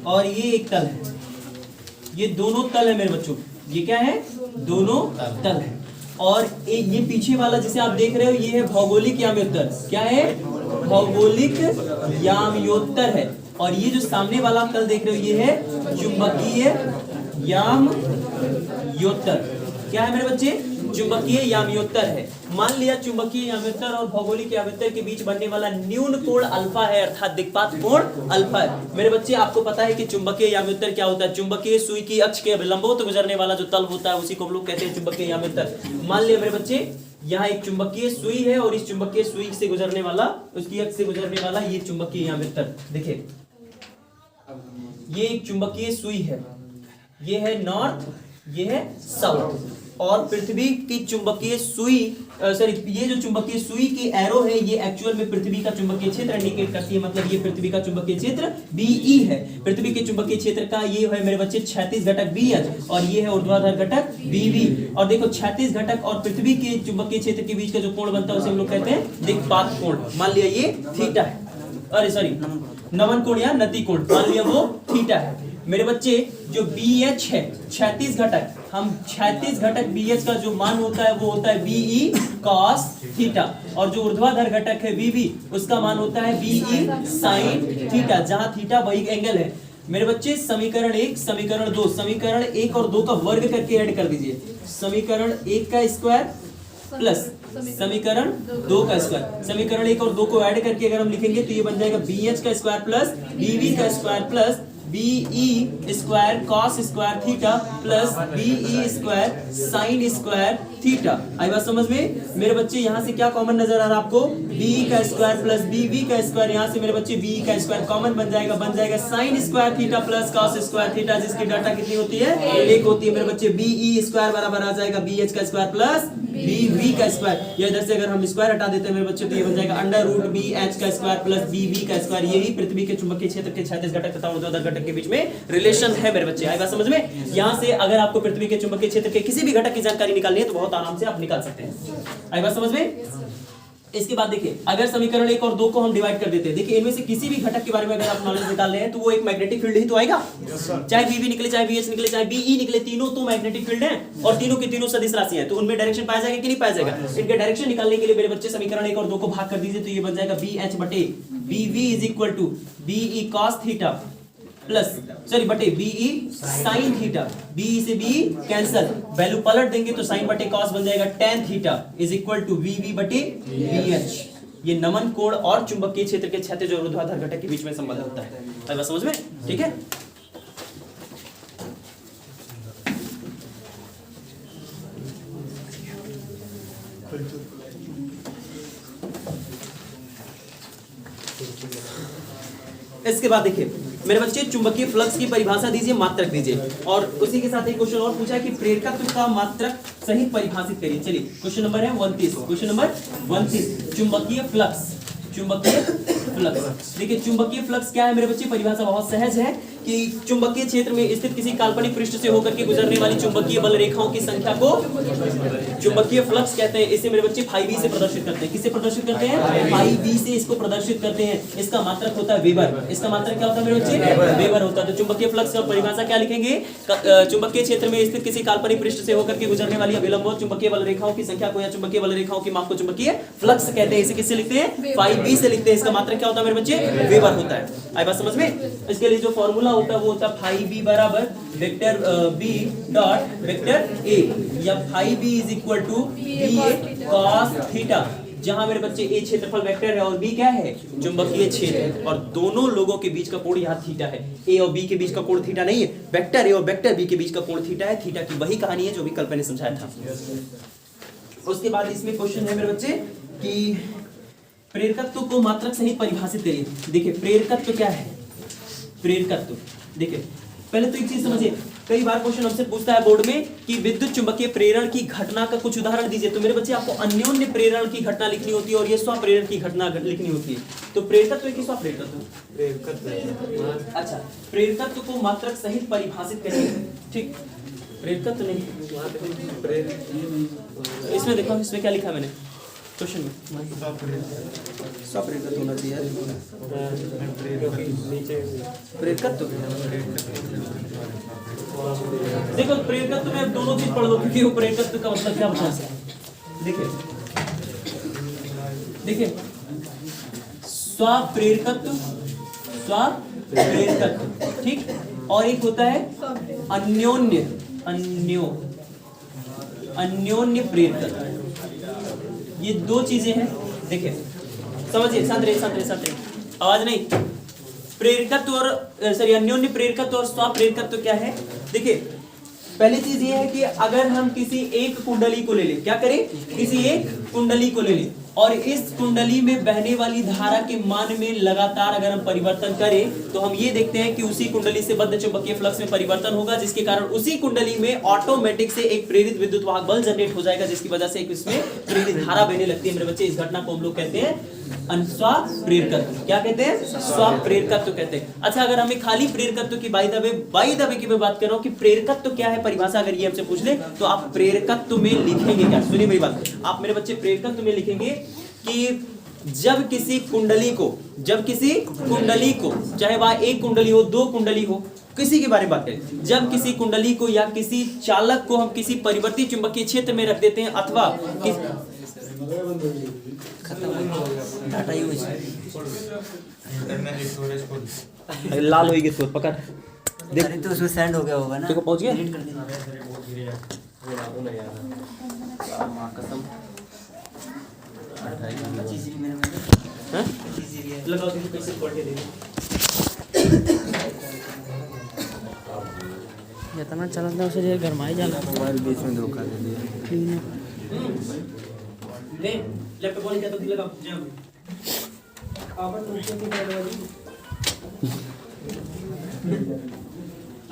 और ये एक तल है, ये दोनों तल है मेरे बच्चों। ये क्या है? दोनों तल है। और ये पीछे वाला जिसे आप देख रहे हो ये है भौगोलिक याम्योत्तर। क्या है? भौगोलिक याम्योत्तर है। और ये जो सामने वाला तल देख रहे हो ये है चुंबकीय याम्योत्तर। क्या है मेरे बच्चे? चुंबकीय याम्योत्तर है। मान लिया चुंबकीय याम्योत्तर और भौगोलिक याम्योत्तर के बीच बनने वाला न्यून कोण अल्फा है, अर्थात दिक्पात कोण अल्फा है। मेरे बच्चे आपको पता है कि चुंबकीय याम्योत्तर क्या होता है? चुंबकीय सुई की अक्ष के लंबवत गुजरने वाला जो तल होता है उसी को हम लोग कहते हैं चुंबकीय याम्योत्तर। मान लिया मेरे बच्चे यहाँ एक चुंबकीय सुई है और इस चुंबकीय सुई से गुजरने वाला, उसकी अक्ष से गुजरने वाला ये चुंबकीय याम्योत्तर। देखिए ये एक चुंबकीय सुई है, ये है नॉर्थ, ये है साउथ। और पृथ्वी की चुंबकीय सुई ये जो चुंबकीय सुई की एरो है ये एक्चुअल में पृथ्वी का चुंबकीय क्षेत्र इंडिकेट करती है। मतलब ये पृथ्वी का चुंबकीय क्षेत्र BE है। पृथ्वी के चुंबकीय क्षेत्र का ये है मेरे बच्चे क्षैतिज घटक BH और ये है ऊर्ध्वाधर घटक BV। और देखो क्षैतिज घटक और पृथ्वी के चुंबकीय क्षेत्र के बीच का जो कोण बनता है उसे हम लोग कहते हैं दिक्पात कोण। मान लिया ये थीटा है, अरे सॉरी नमन कोण या नति कोण, मान लिया वो थीटा है। मेरे बच्चे जो BH है क्षैतिज घटक, हम क्षैतिज घटक BH का जो मान होता है वो होता है BE cos थीटा और जो ऊर्ध्वाधर घटक है BV उसका मान होता है BE sin थीटा, जहां थीटा वही एंगल है। मेरे बच्चे समीकरण 1 समीकरण 2, समीकरण 1 और 2 का वर्ग करके ऐड कर दीजिए। समीकरण 1 का स्क्वायर प्लस समीकरण 2 का स्क्वायर। समीकरण 1 और 2 को ऐड करके अगर हम लिखेंगे तो ये बन जाएगा BH का स्क्वायर प्लस BV का square plus BE square cos square theta plus BE square sine square theta. आई बात समझ में मेरे बच्चे? यहाँ से क्या कॉमन नजर आ रहा है आपको? BE का स्क्वायर प्लस BB का स्क्वायर, यहाँ से मेरे बच्चे BE का स्क्वायर कॉमन बन जाएगा sign square theta plus cos square theta, जिसकी डाटा कितनी होती है? 1 होती है मेरे बच्चे। BE स्क्वायर बराबर आ जाएगा BH का स्क्वायर प्लस BV का स्क्वायर। या इधर से अगर हम स्क्वायर हटा देते हैं मेरे बच्चे तो ये बन जाएगा अंडर रूट BH का स्क्वायर प्लस BV का स्क्वायर। यही पृथ्वी के चुंबकीय क्षेत्र के क्षैतिज घटक तथा ऊर्ध्वाधर घटक के बीच में रिलेशन है मेरे बच्चे। आई बात समझ में? यहाँ से अगर आपको पृथ्वी के चुंबकीय क्षेत्र के किसी भी घटक की जानकारी निकालनी है तो बहुत आराम से आप निकाल सकते हैं। आई बात समझ में? इसके बाद देखिए, अगर समीकरण 1 और 2 को हम डिवाइड कर देते हैं, देखिए इनमें से किसी भी घटक के बारे में अगर आप नॉलेज निकाल रहे हैं तो वो एक मैग्नेटिक फील्ड ही तो आएगा। चाहे BB निकले, चाहे BH निकले, चाहे BE निकले, तीनों तो मैग्नेटिक फील्ड हैं और तीनों के तीनों सदिश राशियां हैं, तो उनमें डायरेक्शन पाया जाएगा कि नहीं पाया जाएगा? इनके डायरेक्शन निकालने के लिए मेरे बच्चे समीकरण 1 और 2 को भाग कर दीजिए तो ये बन जाएगा BH बटे BV is equal to BE cos theta plus बटे BE साइन थीटा। BE से BE कैंसल, वैल्यू पलट देंगे तो साइन बटे cos बन जाएगा tan theta is equal to VV बटे BH। ये नमन कोण और चुंबकीय क्षेत्र के क्षैतिज और ऊर्ध्वाधर घटक के बीच में संबंध होता है। तो बस समझ में? ठीक है। इसके बाद देखिए मेरे बच्चे, चुंबकीय फ्लक्स की परिभाषा दीजिए, मात्रक दीजिए, और उसी के साथ एक क्वेश्चन और पूछा है कि प्रेरकत्व का मात्रक सहित परिभाषित करिए। चलिए क्वेश्चन नंबर है 29। क्वेश्चन नंबर 29, चुंबकीय फ्लक्स। चुंबकीय फ्लक्स, देखिए चुंबकीय फ्लक्स क्या है मेरे बच्चे? परिभाषा बहुत सहज है कि चुंबकीय क्षेत्र में स्थित किसी काल्पनिक पृष्ठ से होकर के गुजरने वाली चुंबकीय बल रेखाओं की संख्या को चुंबकीय फ्लक्स कहते हैं। इसे मेरे बच्चे फाई बी से प्रदर्शित करते हैं। किससे प्रदर्शित करते हैं? फाई बी से इसको प्रदर्शित करते हैं। इसका मात्रक होता है वेबर। इसका मात्रक क्या होता है मेरे बच्चे? वेबर होता है। तो चुंबकीय फ्लक्स का परिभाषा क्या लिखेंगे? चुंबकीय क्षेत्र में स्थित किसी काल्पनिक पृष्ठ से होकर के गुजरने वाली अभिलंब चुंबकीय बल रेखाओं की संख्या को या चुंबकीय बल रेखाओं की माप को चुंबकीय फ्लक्स कहते हैं। इसे किससे लिखते हैं? फाई बी से लिखते हैं। इसका मात्रक क्या होता है मेरे बच्चे? वेबर होता है। आई बात समझ में? इसके लिए जो फॉर्मूला होता है वो होता है फाई बी बराबर vector B dot vector A, या phi B is equal to B cos theta, जहां मेरे बच्चे ए क्षेत्रफल वेक्टर है और बी क्या है? चुंबकीय क्षेत्र, और दोनों लोगों के बीच का कोण यहाँ थीटा है। ए और बी के बीच का कोण थीटा नहीं है, वेक्टर ए और वेक्टर बी के बीच का कोण थीटा है। थीटा की वही कहानी है जो भी कल मैंने समझाया था। उसके बाद इसमें क्वेश्चन है मेरे बच्चे कि प्रेरकत्व को मात्रक सहित परिभाषित करिए। देखिए प्रेरकत्व क्या है? प्रेरकत्व देखिए पहले तो एक चीज समझिए, कई बार क्वेश्चन हमसे पूछता है बोर्ड में कि विद्युत चुंबकीय प्रेरण की घटना का कुछ उदाहरण दीजिए। तो मेरे बच्चे आपको अन्योन्य प्रेरण की घटना लिखनी होती है और ये स्वप्रेरण की घटना लिखनी होती है। तो प्रेरकत्व की स्वप्रेरकत्व, अच्छा प्रेरकत्व को मात्रक सहित परिभाषित करिए। ठीक, प्रेरकत्व नहीं, इसमें देखो इसमें क्या लिखा मैंने क्वेश्चन में? स्वप्रेरकत्व होना चाहिए। प्रेरकत्व देखो, प्रेरकत्व में दोनों चीज पढ़ लो क्योंकि वो प्रेरकत्व का मतलब क्या बता सकते। देखिए स्वप्रेरकत्व, स्वप्रेरकत्व ठीक, और एक होता है अन्योन्य अन्योन्य प्रेरकत्व। ये दो चीजें हैं। देखिए समझिए, शांत रहिए, आवाज नहीं। प्रेरकत्व और अन्योन्य प्रेरकत्व और स्वप्रेरकत्व क्या है? देखिए पहली चीज ये है कि अगर हम किसी एक कुंडली को ले लें, क्या करें? किसी एक कुंडली को ले लें और इस कुंडली में बहने वाली धारा के मान में लगातार अगर हम परिवर्तन करें तो हम ये देखते हैं कि उसी कुंडली से बद्ध चुंबकीय फ्लक्स में परिवर्तन होगा, जिसके कारण उसी कुंडली में ऑटोमेटिक से एक प्रेरित विद्युत वाहक बल जनरेट हो जाएगा, जिसकी वजह से इसमें प्रेरित धारा बहने लगती है। मेरे बच्चे इस घटना को हम लोग कहते हैं स्वप्रेरकत्व। क्या कहते हैं? स्वप्रेरकत्व कहते हैं। अच्छा, अगर हमें खाली प्रेरकत्व की बाय द वे की मैं बात कर रहा हूं कि प्रेरकत्व क्या है, परिभाषा अगर ये हमसे पूछ ले तो आप प्रेरकत्व में लिखेंगे क्या? सुनिए मेरी बात, आप मेरे बच्चे प्रेरकत्व में लिखेंगे कि जब किसी कुंडली को चाहे वह एक कुंडली हो, दो कुंडली हो, किसी के बारे में बात करें, जब किसी कुंडली को या किसी चालक को हम किसी परिवर्तित चुंबकीय क्षेत्र में रख देते हैं अथवा डाटा यूज लाल होगी तो पकड़ देख, तो उसमें सेंड हो गया होगा ना, देखो पहुंच गया। लगाओ, कैसे क्वालिटी देंगे। इतना चलता है उसे घर में जाला मोबाइल बीच में धोखा दे दिया। ले लैपटॉप वाली क्या तो दिल लगा जा आप तो ऊपर की